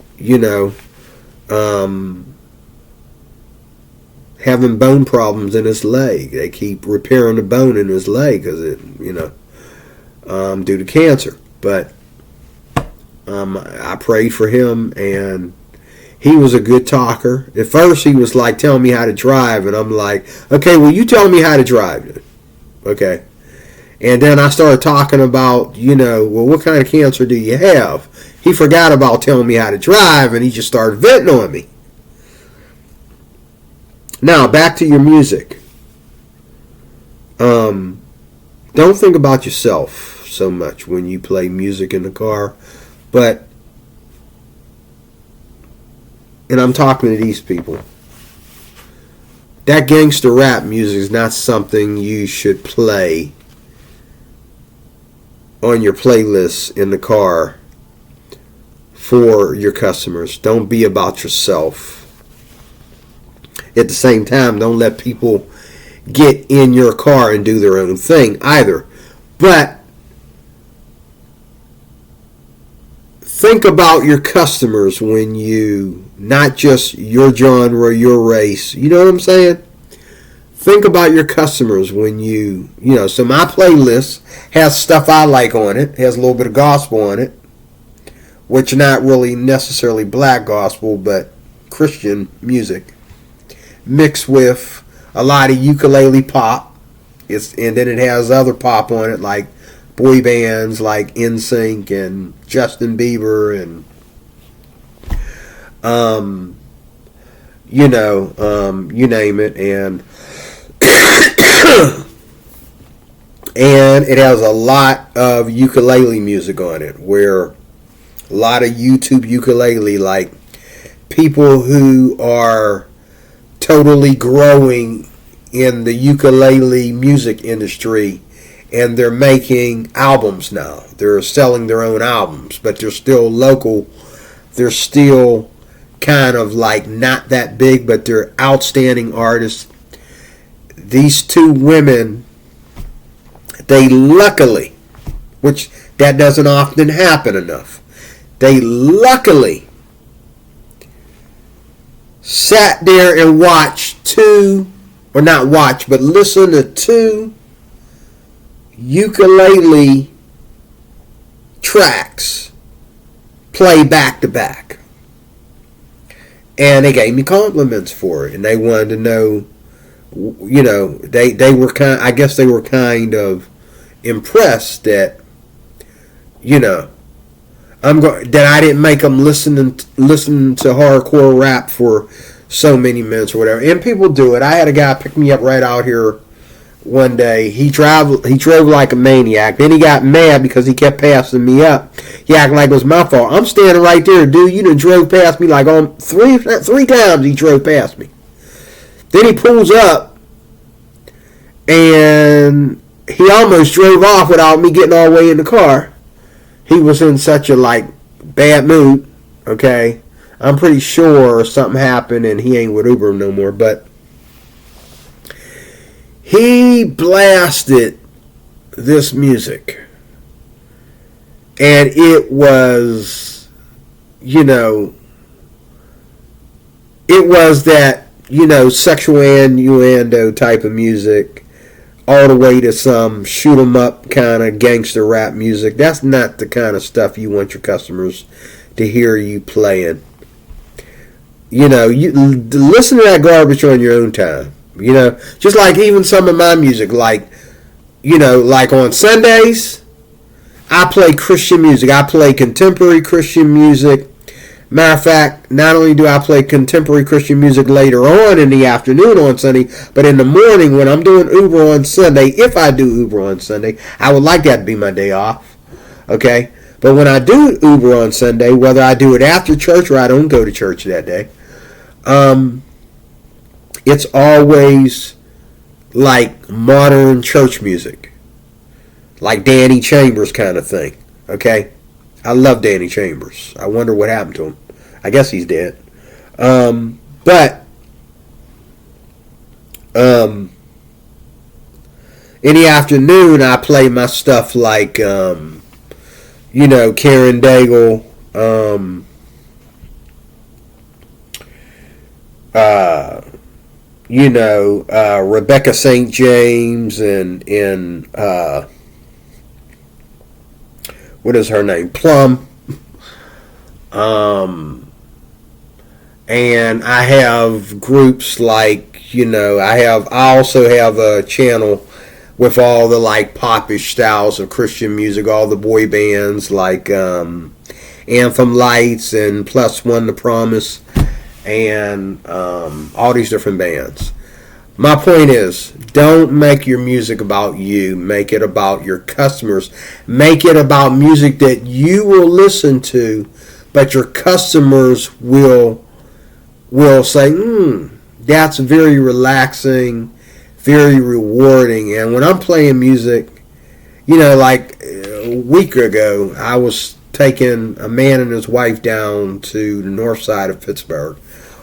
having bone problems in his leg. They keep repairing the bone in his leg because due to cancer. But I prayed for him, and he was a good talker. At first, he was like telling me how to drive, and I'm like, okay, well, you tell me how to drive then. Okay. And then I started talking about, well, what kind of cancer do you have? He forgot about telling me how to drive, and he just started venting on me. Now, back to your music. Don't think about yourself so much when you play music in the car, and I'm talking to these people, that gangster rap music is not something you should play on your playlist in the car for your customers. Don't be about yourself. At the same time, don't let people get in your car and do their own thing either. But think about your customers when you, not just your genre, your race. You know what I'm saying? Think about your customers when so my playlist has stuff I like on it. It has a little bit of gospel on it, which not really necessarily black gospel, but Christian music, mixed with a lot of ukulele pop. And then it has other pop on it, like boy bands like NSYNC and Justin Bieber, and you name it, and it has a lot of ukulele music on it, where a lot of YouTube ukulele, like people who are totally growing in the ukulele music industry, and they're making albums now. They're selling their own albums, but they're still local. They're still kind of like not that big, but they're outstanding artists. These two women, they luckily, which that doesn't often happen enough, they luckily sat there and watched two, or not watch, but listen to two ukulele tracks play back to back. And they gave me compliments for it, and they wanted to know, they were I guess they were kind of impressed that, that I didn't make them listen to hardcore rap for so many minutes or whatever. And people do it. I had a guy pick me up right out here one day. He drove like a maniac. Then he got mad because he kept passing me up. He acted like it was my fault. I'm standing right there, dude. You done drove past me like on three times. He drove past me. Then he pulls up, and he almost drove off without me getting all the way in the car. He was in such a bad mood. Okay, I'm pretty sure something happened, and he ain't with Uber no more. But he blasted this music, and it was, it was that, sexual innuendo type of music, all the way to some shoot 'em up kind of gangster rap music. That's not the kind of stuff you want your customers to hear you playing. You listen to that garbage on your own time. Just like even some of my music, like on Sundays, I play Christian music. I play contemporary Christian music. Matter of fact, not only do I play contemporary Christian music later on in the afternoon on Sunday, but in the morning when I'm doing Uber on Sunday, if I do Uber on Sunday, I would like that to be my day off. Okay? But when I do Uber on Sunday, whether I do it after church or I don't go to church that day, it's always like modern church music, like Danny Chambers kind of thing. Okay, I love Danny Chambers. I wonder what happened to him. I guess he's dead. But in the afternoon, I play my stuff like Karen Daigle. Rebecca St. James and what is her name? Plum. And I have groups like, I also have a channel with all the popish styles of Christian music, all the boy bands like Anthem Lights and Plus One to Promise, and all these different bands. My point is, don't make your music about you. Make it about your customers. Make it about music that you will listen to, but your customers will say, that's very relaxing, very rewarding. And when I'm playing music, like a week ago, I was taking a man and his wife down to the north side of Pittsburgh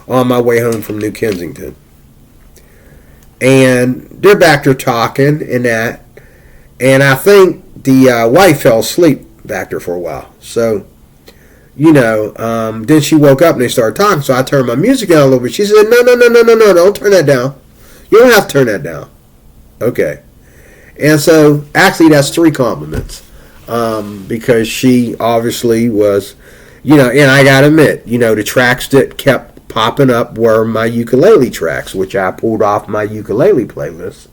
on my way home from New Kensington. And they're back there talking and that. And I think the wife fell asleep back there for a while. So, then she woke up and they started talking. So I turned my music down a little bit. She said, no, don't turn that down. You don't have to turn that down. Okay. And so, actually, that's 3 compliments. Because she obviously was, and I gotta admit, the tracks that kept popping up were my ukulele tracks, which I pulled off my ukulele playlist.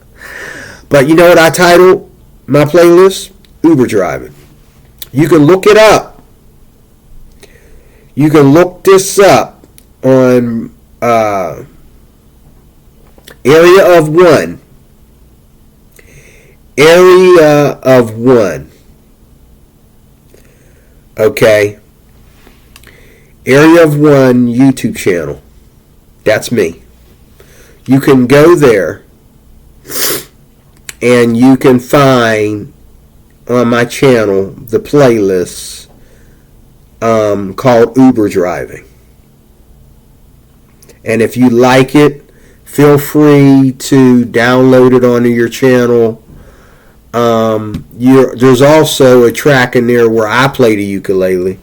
But you know what I titled my playlist? Uber Driving. You can look it up. You can look this up on uh, area of one. Area of one. Okay. Area of One YouTube channel. That's me. You can go there and you can find on my channel the playlist called Uber Driving. And if you like it, feel free to download it onto your channel. There's also a track in there where I play the ukulele.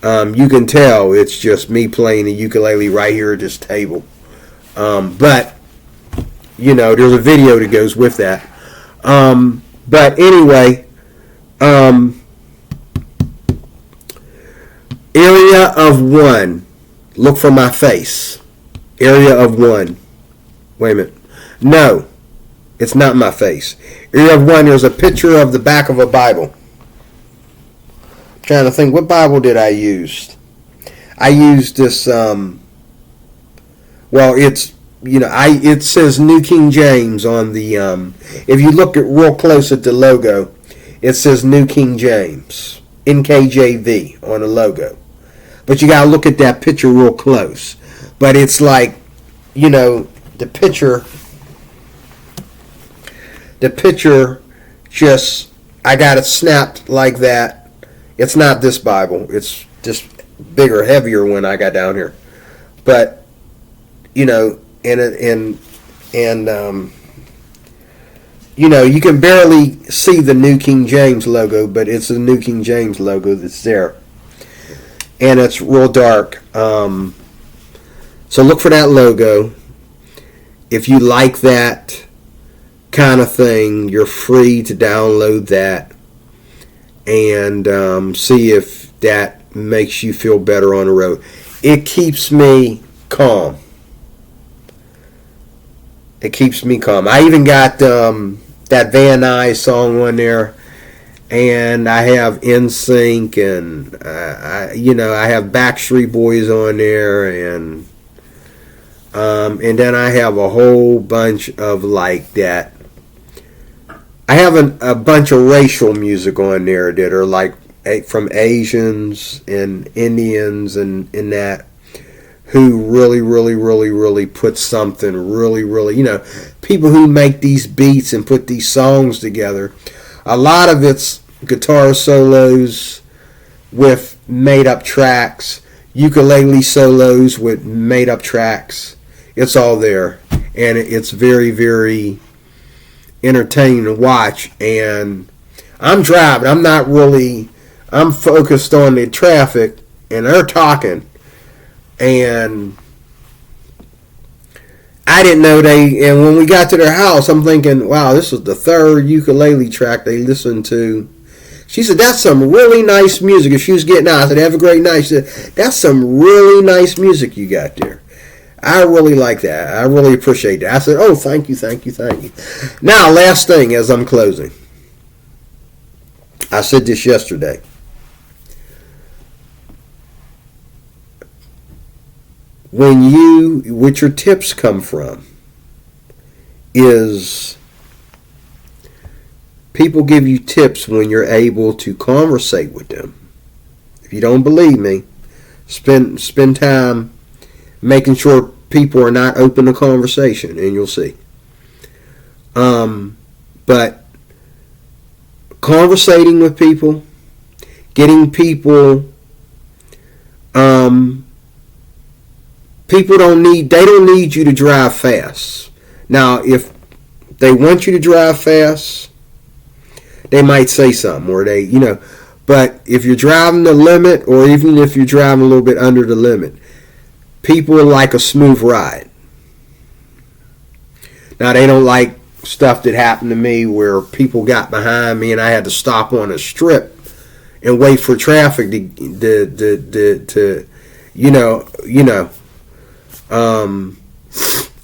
You can tell it's just me playing the ukulele right here at this table. But, there's a video that goes with that. But anyway, area of one. Look for my face. Area of one. Wait a minute. No, it's not my face. Area of one, there's a picture of the back of a Bible. I'm trying to think, what Bible did I use? I used this, it says New King James on the, if you look at real close at the logo, it says New King James, NKJV on the logo. But you got to look at that picture real close. But it's like, the picture just, I got it snapped like that. It's not this Bible. It's just bigger, heavier when I got down here. But, you can barely see the New King James logo, but it's the New King James logo that's there. And it's real dark. So look for that logo. If you like that kind of thing, you're free to download that and see if that makes you feel better on the road. It keeps me calm. It keeps me calm. I even got that Van Nuys song on there, and I have NSYNC, and I have Backstreet Boys on there, and then I have a whole bunch of like that. I have a bunch of racial music on there that are like from Asians and Indians and that, who really, really, really, really put something really, really, people who make these beats and put these songs together. A lot of it's guitar solos with made up tracks, ukulele solos with made up tracks. It's all there, and it's very, very entertaining to watch. And I'm driving. I'm focused on the traffic, and they're talking. And I didn't know and when we got to their house, I'm thinking, wow, this was the third ukulele track they listened to. She said, that's some really nice music. If she was getting out, I said, have a great night. She said, that's some really nice music you got there. I really like that. I really appreciate that. I said, oh, thank you. Now, last thing as I'm closing. I said this yesterday. What your tips come from is people give you tips when you're able to conversate with them. If you don't believe me, spend time making sure people are not open to conversation, and you'll see. But conversating with people, getting people, people don't need you to drive fast. Now, if they want you to drive fast, they might say something, or but if you're driving the limit, or even if you're driving a little bit under the limit, people like a smooth ride. Now, they don't like stuff that happened to me where people got behind me and I had to stop on a strip and wait for traffic to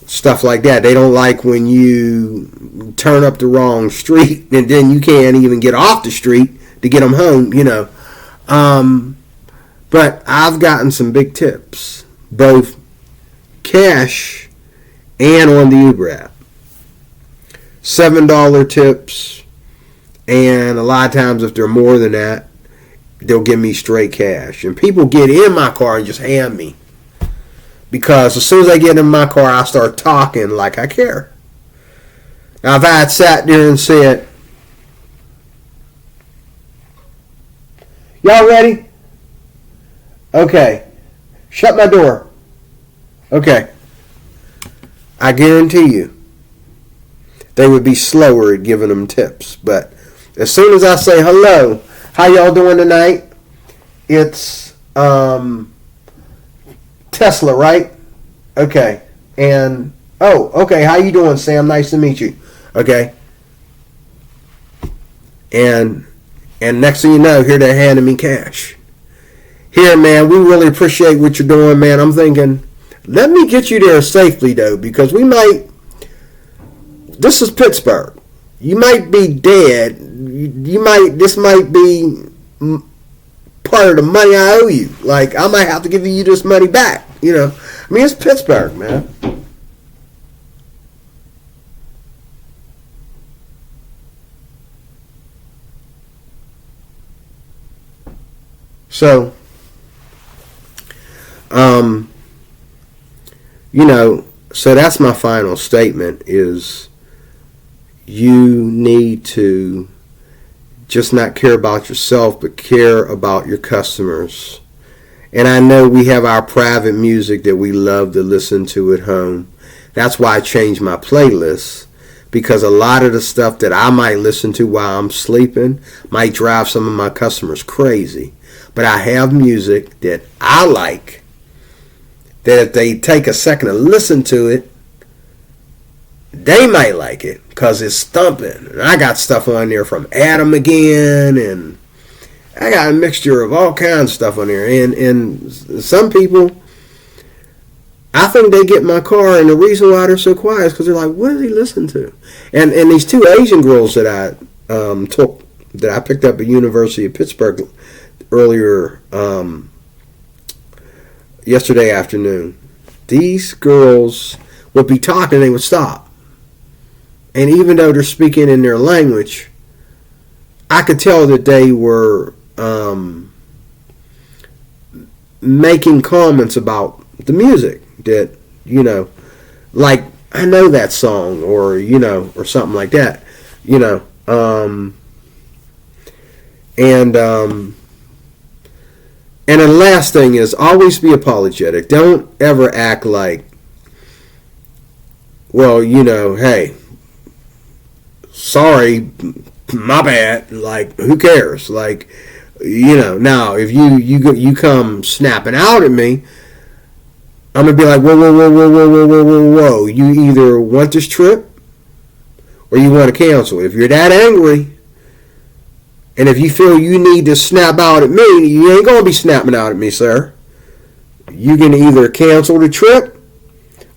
stuff like that. They don't like when you turn up the wrong street and then you can't even get off the street to get them home, But I've gotten some big tips, both cash and on the Uber app. $7 tips, and a lot of times if they're more than that, they'll give me straight cash. And people get in my car and just hand me. Because as soon as I get in my car, I start talking like I care. Now, if I had sat there and said, y'all ready? Okay. Shut my door. Okay. I guarantee you, they would be slower at giving them tips. But as soon as I say, hello, how y'all doing tonight? It's Tesla, right? Okay. And, okay, how you doing, Sam? Nice to meet you. Okay. And next thing you know, here they're handing me cash. Here, man, we really appreciate what you're doing, man. I'm thinking, let me get you there safely, though, because this is Pittsburgh. You might be dead. This might be part of the money I owe you. Like, I might have to give you this money back, you know. I mean, it's Pittsburgh, man. So, so that's my final statement is you need to just not care about yourself, but care about your customers. And I know we have our private music that we love to listen to at home. That's why I changed my playlist, because a lot of the stuff that I might listen to while I'm sleeping might drive some of my customers crazy. But I have music that I like, that if they take a second to listen to it, they might like it because it's thumping. And I got stuff on there from Adam again, and I got a mixture of all kinds of stuff on there. And some people, I think they get in my car, and the reason why they're so quiet is because they're like, what does he listen to? And these two Asian girls that I picked up at University of Pittsburgh earlier yesterday afternoon, these girls would be talking, they would stop. And even though they're speaking in their language, I could tell that they were making comments about the music that, like, I know that song, or, or something like that, And the last thing is, always be apologetic. Don't ever act like, well, hey, sorry, my bad. Like, who cares? Like, now if you come snapping out at me, I'm gonna be like, whoa, whoa, whoa, whoa, whoa, whoa, whoa, whoa, whoa. You either want this trip or you want to cancel. If you're that angry, and if you feel you need to snap out at me, you ain't going to be snapping out at me, sir. You can either cancel the trip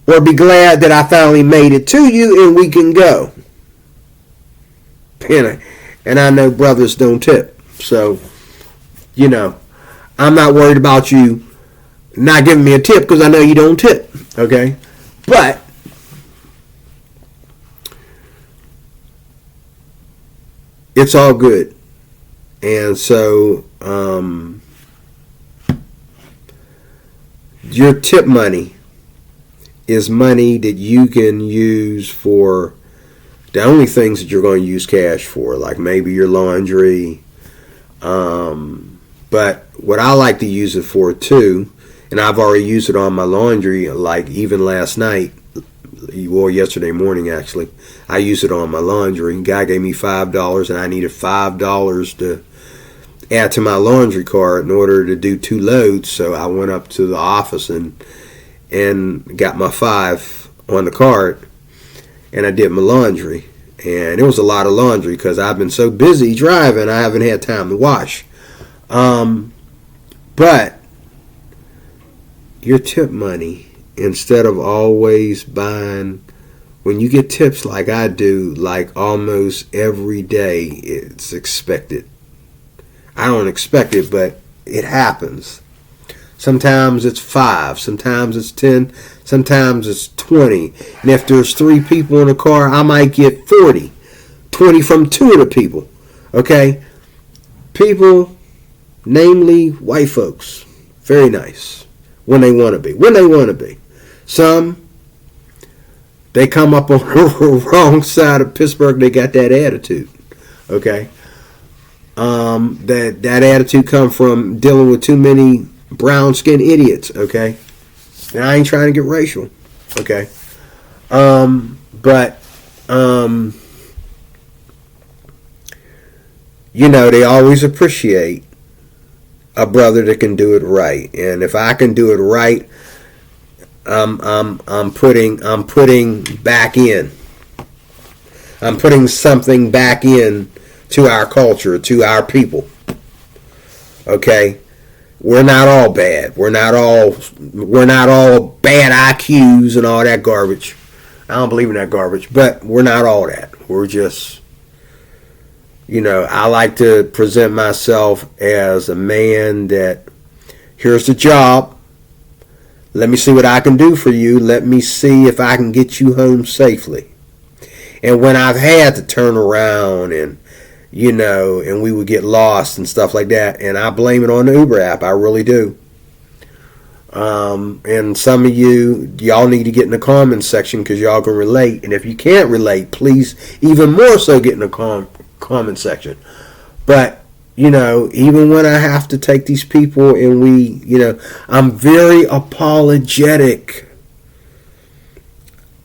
or be glad that I finally made it to you and we can go. And I know brothers don't tip. So, I'm not worried about you not giving me a tip because I know you don't tip. Okay? But it's all good. And so, your tip money is money that you can use for the only things that you're going to use cash for, like maybe your laundry. But what I like to use it for too, and I've already used it on my laundry, like even last night, or yesterday morning actually, I used it on my laundry. Guy gave me $5 and I needed $5 to add to my laundry cart in order to do 2 loads. So I went up to the office and got my $5 on the cart, and I did my laundry. And it was a lot of laundry because I've been so busy driving I haven't had time to wash. But your tip money, instead of always buying, when you get tips like I do, like almost every day, it's expected. I don't expect it, but it happens. Sometimes it's 5. Sometimes it's 10. Sometimes it's 20. And if there's 3 people in the car, I might get 40. 20 from 2 of the people. Okay? People, namely white folks, very nice when they want to be. When they want to be. Some, they come up on the wrong side of Pittsburgh. They got that attitude. Okay? That attitude come from dealing with too many brown-skinned idiots. Okay? And I ain't trying to get racial. Okay? But you know, they always appreciate a brother that can do it right. And if I can do it right, I'm putting back in. I'm putting something back in to our culture, to our people. Okay? We're not all bad. We're not all bad IQs and all that garbage. I don't believe in that garbage, but we're not all that. We're just, you know, I like to present myself as a man that, here's the job. Let me see what I can do for you. Let me see if I can get you home safely. And when I've had to turn around and, you know, and we would get lost and stuff like that, and I blame it on the Uber app. I really do. And some of y'all need to get in the comments section because y'all can relate. And if you can't relate, please even more so get in the comment section. But, you know, even when I have to take these people and we, you know, I'm very apologetic.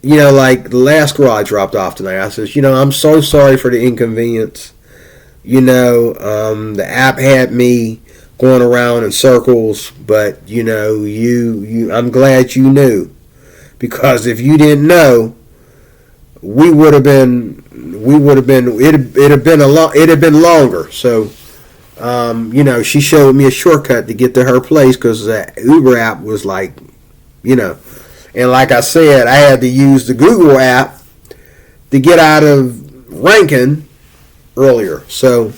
You know, like the last girl I dropped off tonight, I says, you know, I'm so sorry for the inconvenience. You know, the app had me going around in circles, but, you know, I'm glad you knew. Because if you didn't know, it'd have been longer. So, you know, she showed me a shortcut to get to her place because the Uber app was like, you know, and like I said, I had to use the Google app to get out of Rankin earlier. So,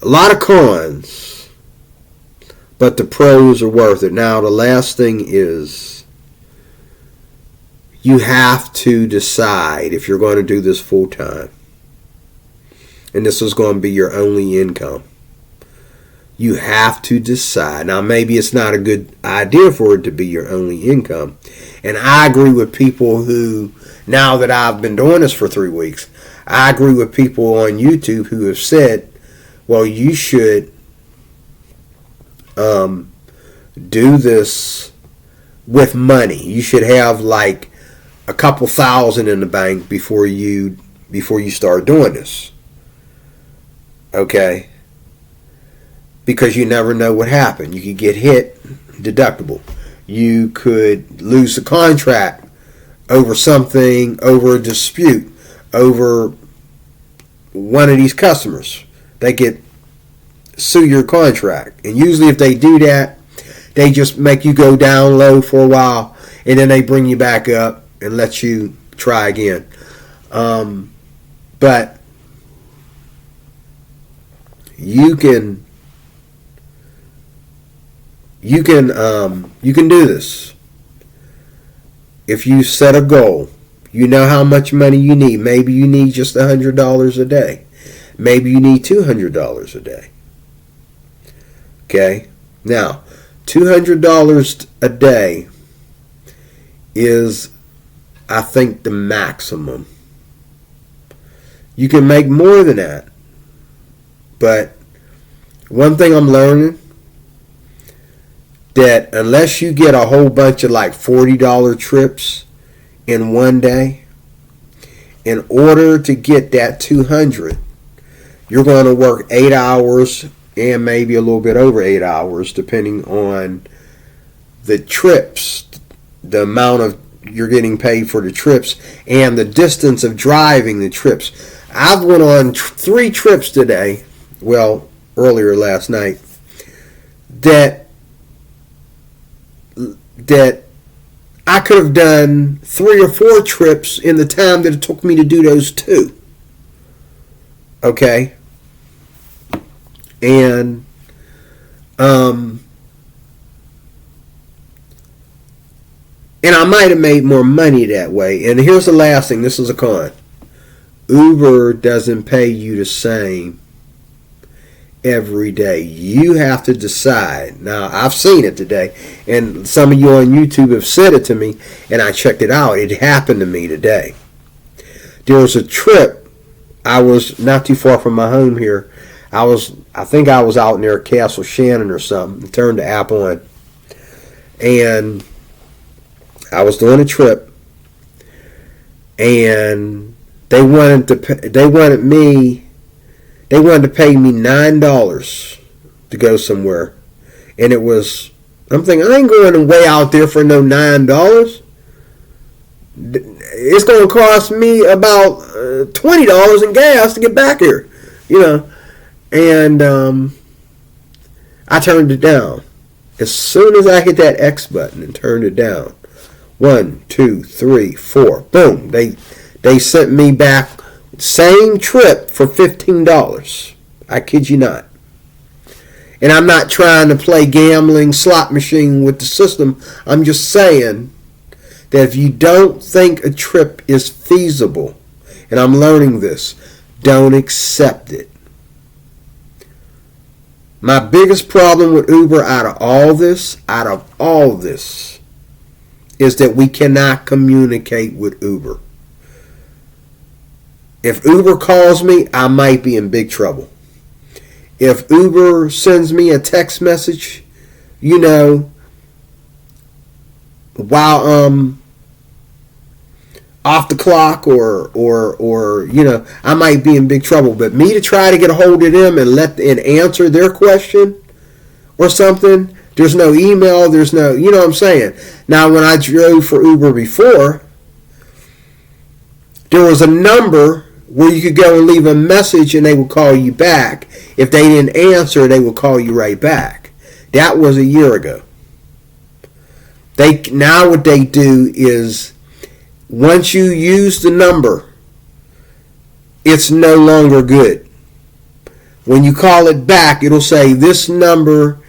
a lot of cons, but the pros are worth it. Now, the last thing is you have to decide if you're going to do this full time. And this is going to be your only income. You have to decide. Now, maybe it's not a good idea for it to be your only income. And I agree with people who, now that I've been doing this for 3 weeks, I agree with people on YouTube who have said, well, you should do this with money. You should have like a couple thousand in the bank before you start doing this. Okay? Because you never know what happened. You could get hit, deductible. You could lose the contract over something, over a dispute, over one of these customers. They could sue your contract. And usually if they do that, they just make you go down low for a while, and then they bring you back up and let you try again. But you can do this. If you set a goal, you know how much money you need. Maybe you need just $100 a day. Maybe you need $200 a day. Okay? Now, $200 a day is, I think, the maximum. You can make more than that. But one thing I'm learning, that unless you get a whole bunch of like $40 trips in one day, in order to get that 200, you're going to work 8 hours and maybe a little bit over 8 hours, depending on the trips, the amount of you're getting paid for the trips, and the distance of driving the trips. I've went on 3 trips today, well, earlier last night, that I could have done 3 or 4 trips in the time that it took me to do those 2. Okay? And Um, and I might have made more money that way. And here's the last thing. This is a con. Uber doesn't pay you the same every day. You have to decide. Now, I've seen it today, and some of you on YouTube have said it to me, and I checked it out. It happened to me today. There was a trip. I was not too far from my home here. I think I was out near Castle Shannon or something. Turned the app on, and I was doing a trip, and they wanted to pay me $9 to go somewhere, and it was. I'm thinking I ain't going way out there for no $9. It's going to cost me about $20 in gas to get back here, And I turned it down. As soon as I hit that X button and turned it down, 1, 2, 3, 4, boom! They sent me back same trip for $15. I kid you not. And I'm not trying to play gambling slot machine with the system. I'm just saying that if you don't think a trip is feasible, and I'm learning this, don't accept it. My biggest problem with Uber out of all this, is that we cannot communicate with Uber. If Uber calls me, I might be in big trouble. If Uber sends me a text message, while off the clock or I might be in big trouble. But me to try to get a hold of them and answer their question or something, there's no email, there's no, you know what I'm saying. Now, when I drove for Uber before, there was a number where you could go and leave a message and they would call you back. If they didn't answer, they would call you right back. That was a year ago. Now what they do is, once you use the number, it's no longer good. When you call it back, it'll say this number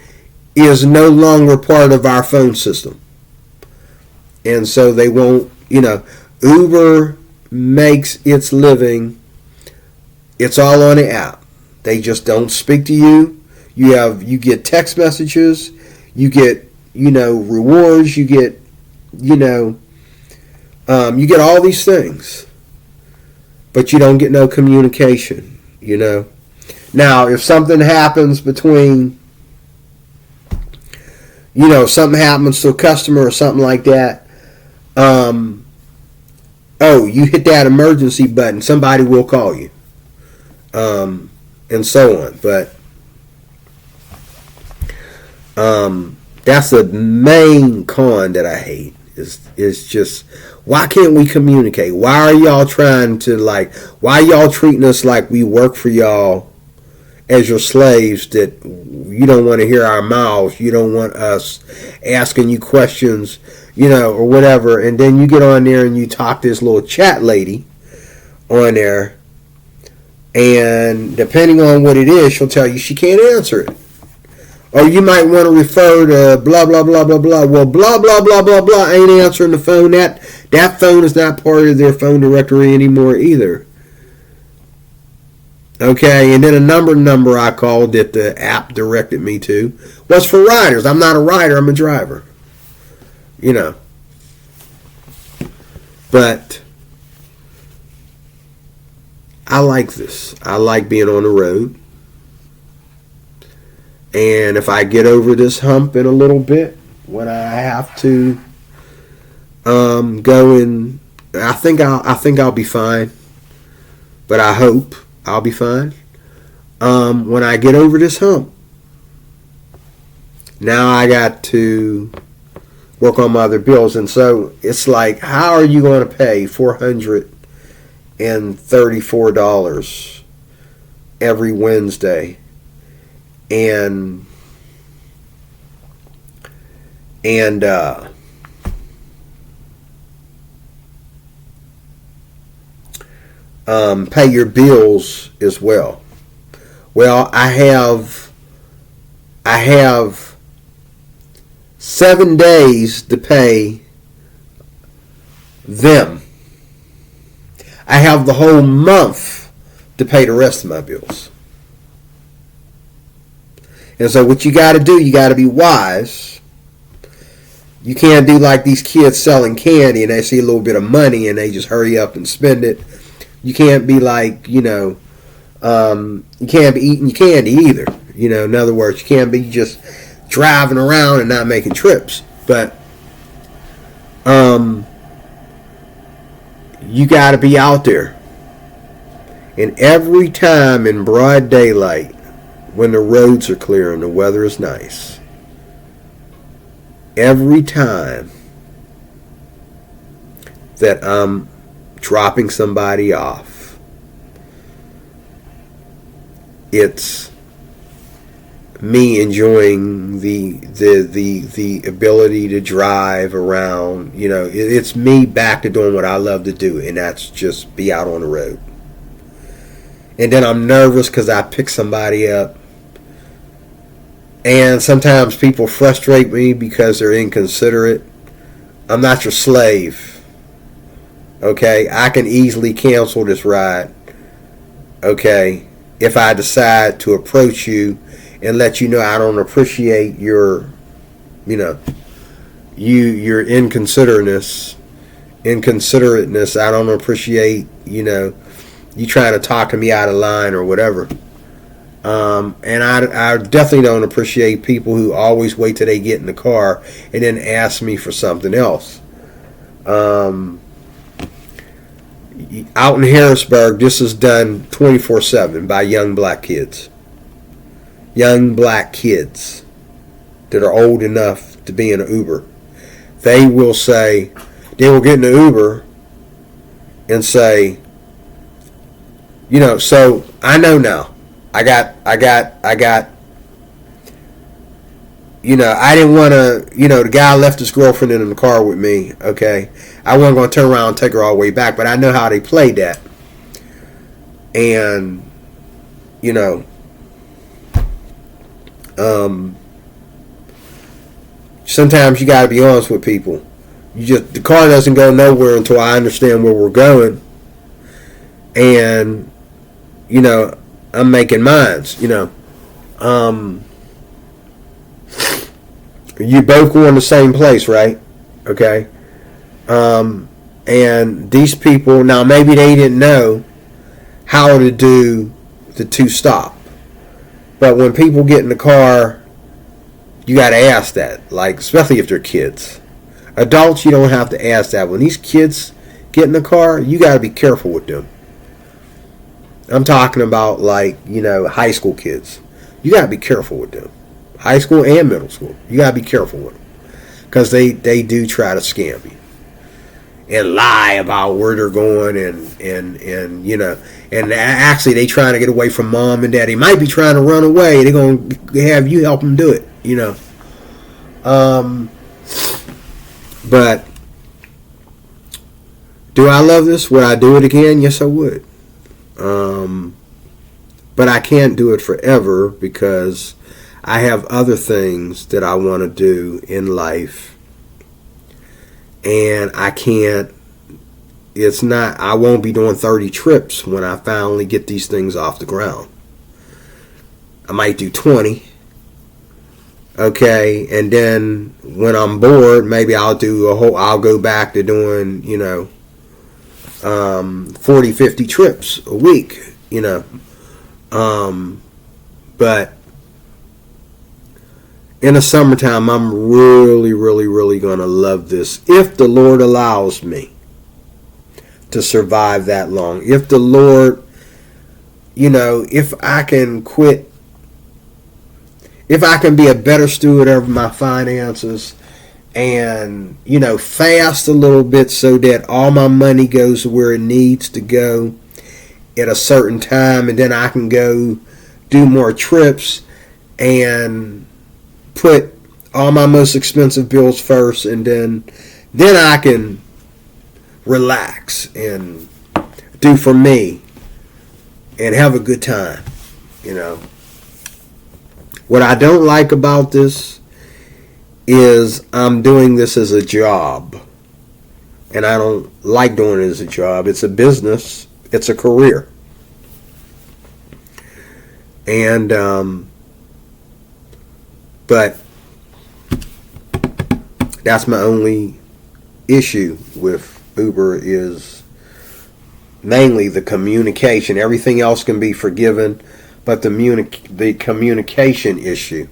is no longer part of our phone system. And so they won't, Uber makes its living, it's all on the app. They just don't speak to you. You get text messages, you get, rewards, you get, you get all these things, but you don't get no communication, Now, if something happens between, something happens to a customer or something like that, you hit that emergency button, somebody will call you, and so on. But that's the main con that I hate. Is just, why can't we communicate? Why are y'all trying to, why are y'all treating us like we work for y'all as your slaves, that you don't want to hear our mouths, you don't want us asking you questions, or whatever, and then you get on there and you talk to this little chat lady on there, and depending on what it is, she'll tell you she can't answer it. Or you might want to refer to blah, blah, blah, blah, blah. Well, blah, blah, blah, blah, blah ain't answering the phone. That phone is not part of their phone directory anymore either. Okay, and then a number I called that the app directed me to was for riders. I'm not a rider, I'm a driver. But I like this. I like being on the road. And if I get over this hump in a little bit, when I have to go and I think I'll be fine. But I hope I'll be fine. When I get over this hump, now I got to work on my other bills, and so it's like, how are you going to pay $434 every Wednesday? And pay your bills as well. Well, I have I have 7 days to pay them. I have the whole month to pay the rest of my bills. And so what you got to do, you got to be wise. You can't do like these kids selling candy and they see a little bit of money and they just hurry up and spend it. You can't be like, you can't be eating your candy either. In other words, you can't be just driving around and not making trips. But you got to be out there. And every time in broad daylight, when the roads are clear and the weather is nice, every time that I'm dropping somebody off, it's me enjoying the ability to drive around. It's me back to doing what I love to do, and that's just be out on the road. And then I'm nervous because I pick somebody up. And sometimes people frustrate me because they're inconsiderate. I'm not your slave. Okay? I can easily cancel this ride. Okay? If I decide to approach you and let you know I don't appreciate your inconsiderateness. I don't appreciate, you trying to talk to me out of line or whatever. And I definitely don't appreciate people who always wait till they get in the car and then ask me for something else. Out in Harrisburg, this is done 24/7 by young black kids. Young black kids that are old enough to be in an Uber. They will get in the Uber and say, so I know now. I got, I didn't want to, the guy left his girlfriend in the car with me, okay? I wasn't going to turn around and take her all the way back, but I know how they played that. And, sometimes you got to be honest with people. The car doesn't go nowhere until I understand where we're going. And, I'm making mines, You both go in the same place, right? Okay. And these people, now maybe they didn't know how to do the two-stop. But when people get in the car, you got to ask that, like, especially if they're kids. Adults, you don't have to ask that. When these kids get in the car, you got to be careful with them. I'm talking about high school kids. You got to be careful with them. High school and middle school. You got to be careful with them. Because they do try to scam you. And lie about where they're going and actually they trying to get away from mom and daddy. Might be trying to run away. They're going to have you help them do it, But do I love this? Would I do it again? Yes, I would. But I can't do it forever because I have other things that I want to do in life. And I won't be doing 30 trips when I finally get these things off the ground. I might do 20. Okay, and then when I'm bored, maybe I'll go back to doing, 40, 50 trips a week, but in the summertime, I'm really, really, really going to love this. If the Lord allows me to survive that long. If the Lord, if I can quit, if I can be a better steward of my finances and, fast a little bit so that all my money goes where it needs to go at a certain time, and then I can go do more trips and put all my most expensive bills first, and then I can relax and do for me and have a good time, What I don't like about this is I'm doing this as a job. And I don't like doing it as a job. It's a business. It's a career. And, but that's my only issue with Uber is mainly the communication. Everything else can be forgiven, but the communication issue.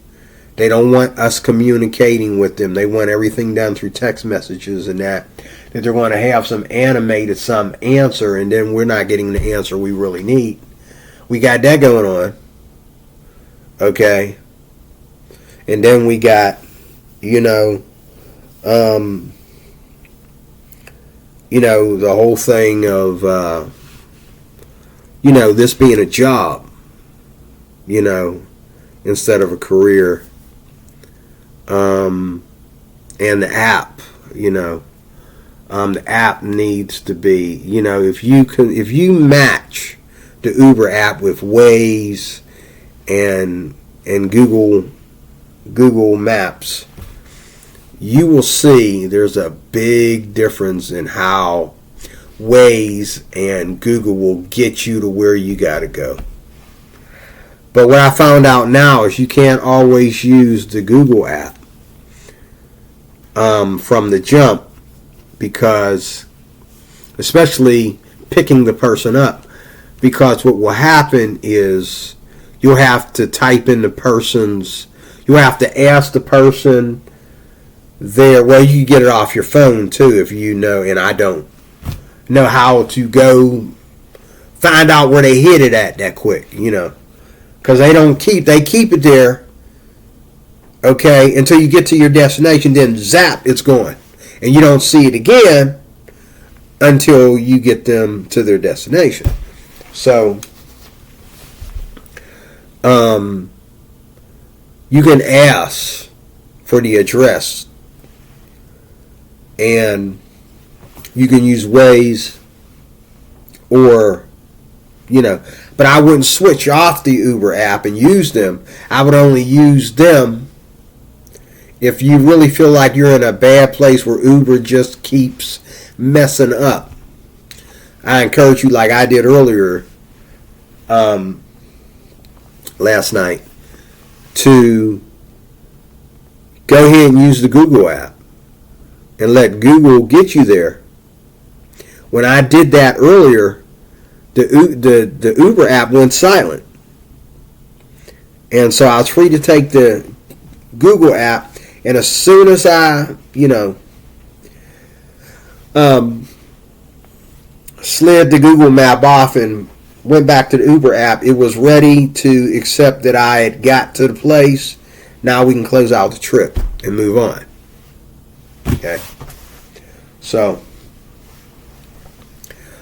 They don't want us communicating with them. They want everything done through text messages and that they're going to have some answer, and then we're not getting the answer we really need. We got that going on. Okay. And then we got, the whole thing of, this being a job, instead of a career. And the app, the app needs to be, if you match the Uber app with Waze and Google Maps, you will see there's a big difference in how Waze and Google will get you to where you got to go. But what I found out now is you can't always use the Google app from the jump, because especially picking the person up, because what will happen is you'll have to type in you'll have to ask the person there. Well, you get it off your phone too if you know, and I don't know how to go find out where they hit it at that quick, because they keep it there, okay, until you get to your destination, then zap, it's gone. And you don't see it again until you get them to their destination. So, you can ask for the address, and you can use Waze or, but I wouldn't switch off the Uber app and use them. I would only use them if you really feel like you're in a bad place where Uber just keeps messing up. I encourage you, like I did earlier last night, to go ahead and use the Google app and let Google get you there. When I did that earlier, the Uber app went silent. And so I was free to take the Google app, and as soon as I, slid the Google map off and went back to the Uber app, it was ready to accept that I had got to the place. Now we can close out the trip and move on. Okay. So,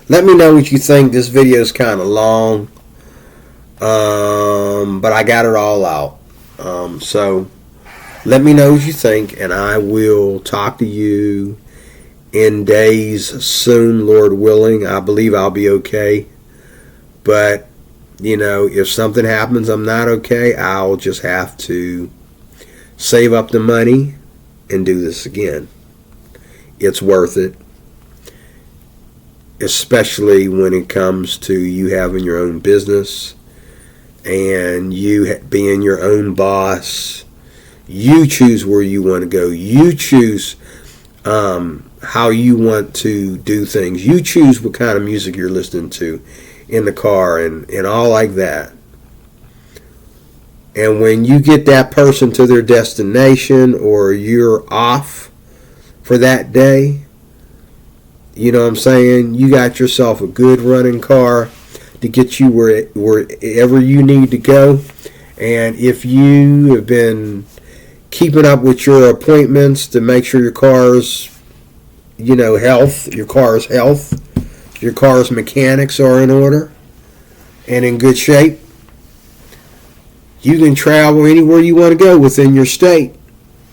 let me know what you think. This video is kind of long, but I got it all out. So, let me know what you think, and I will talk to you in days soon, Lord willing. I believe I'll be okay. But, if something happens I'm not okay, I'll just have to save up the money and do this again. It's worth it. Especially when it comes to you having your own business and you being your own boss. You choose where you want to go. You choose how you want to do things. You choose what kind of music you're listening to in the car and all like that. And when you get that person to their destination, or you're off for that day, you know what I'm saying, you got yourself a good running car to get you wherever you need to go. And if you have been keeping up with your appointments to make sure your car's health, your car's mechanics are in order and in good shape, you can travel anywhere you want to go within your state.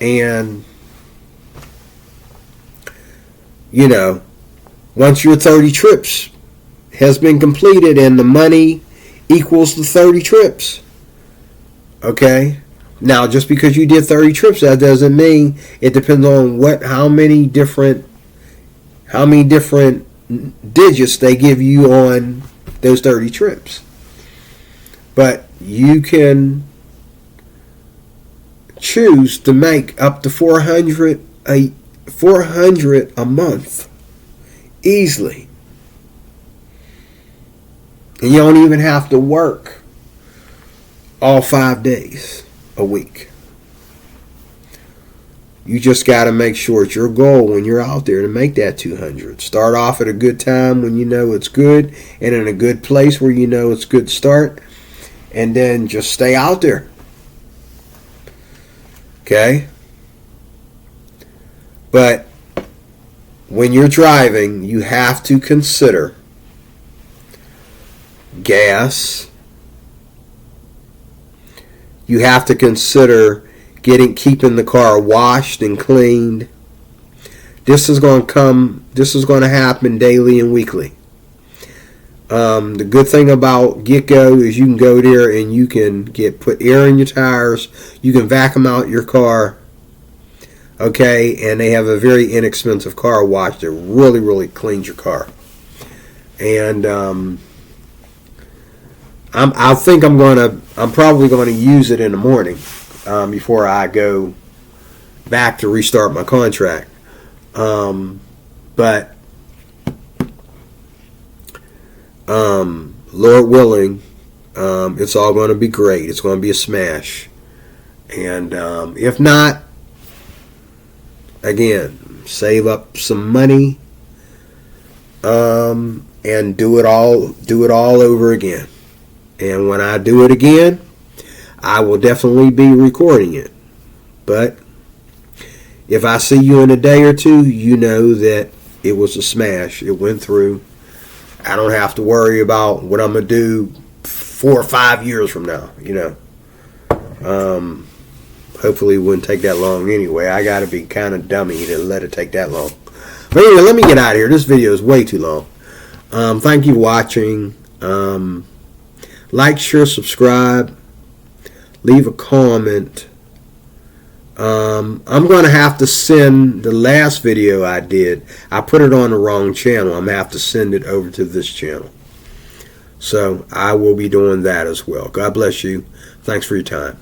And once your 30 trips has been completed and the money equals the 30 trips, okay, Now, just because you did 30 trips, that doesn't mean, it depends on how many different digits they give you on those 30 trips. But you can choose to make up to 400 a month easily. And you don't even have to work all 5 days a week. You just got to make sure it's your goal when you're out there to make that 200. Start off at a good time when you know it's good, and in a good place where you know it's good start, and then just stay out there. Okay? But when you're driving, you have to consider gas. You have to consider keeping the car washed and cleaned. This is going to happen daily and weekly. The good thing about GetGo is you can go there and you can put air in your tires. You can vacuum out your car. Okay, and they have a very inexpensive car wash that really, really cleans your car. And I think I'm probably going to use it in the morning before I go back to restart my contract. But Lord willing, it's all going to be great. It's going to be a smash. And if not, again, save up some money and do it all over again. And when I do it again, I will definitely be recording it. But if I see you in a day or two, you know that it was a smash. It went through. I don't have to worry about what I'm going to do 4 or 5 years from now, Hopefully it wouldn't take that long anyway. I got to be kind of dummy to let it take that long. But anyway, let me get out of here. This video is way too long. Thank you for watching. Like, share, subscribe. Leave a comment. I'm going to have to send the last video I did. I put it on the wrong channel. I'm going to have to send it over to this channel. So I will be doing that as well. God bless you. Thanks for your time.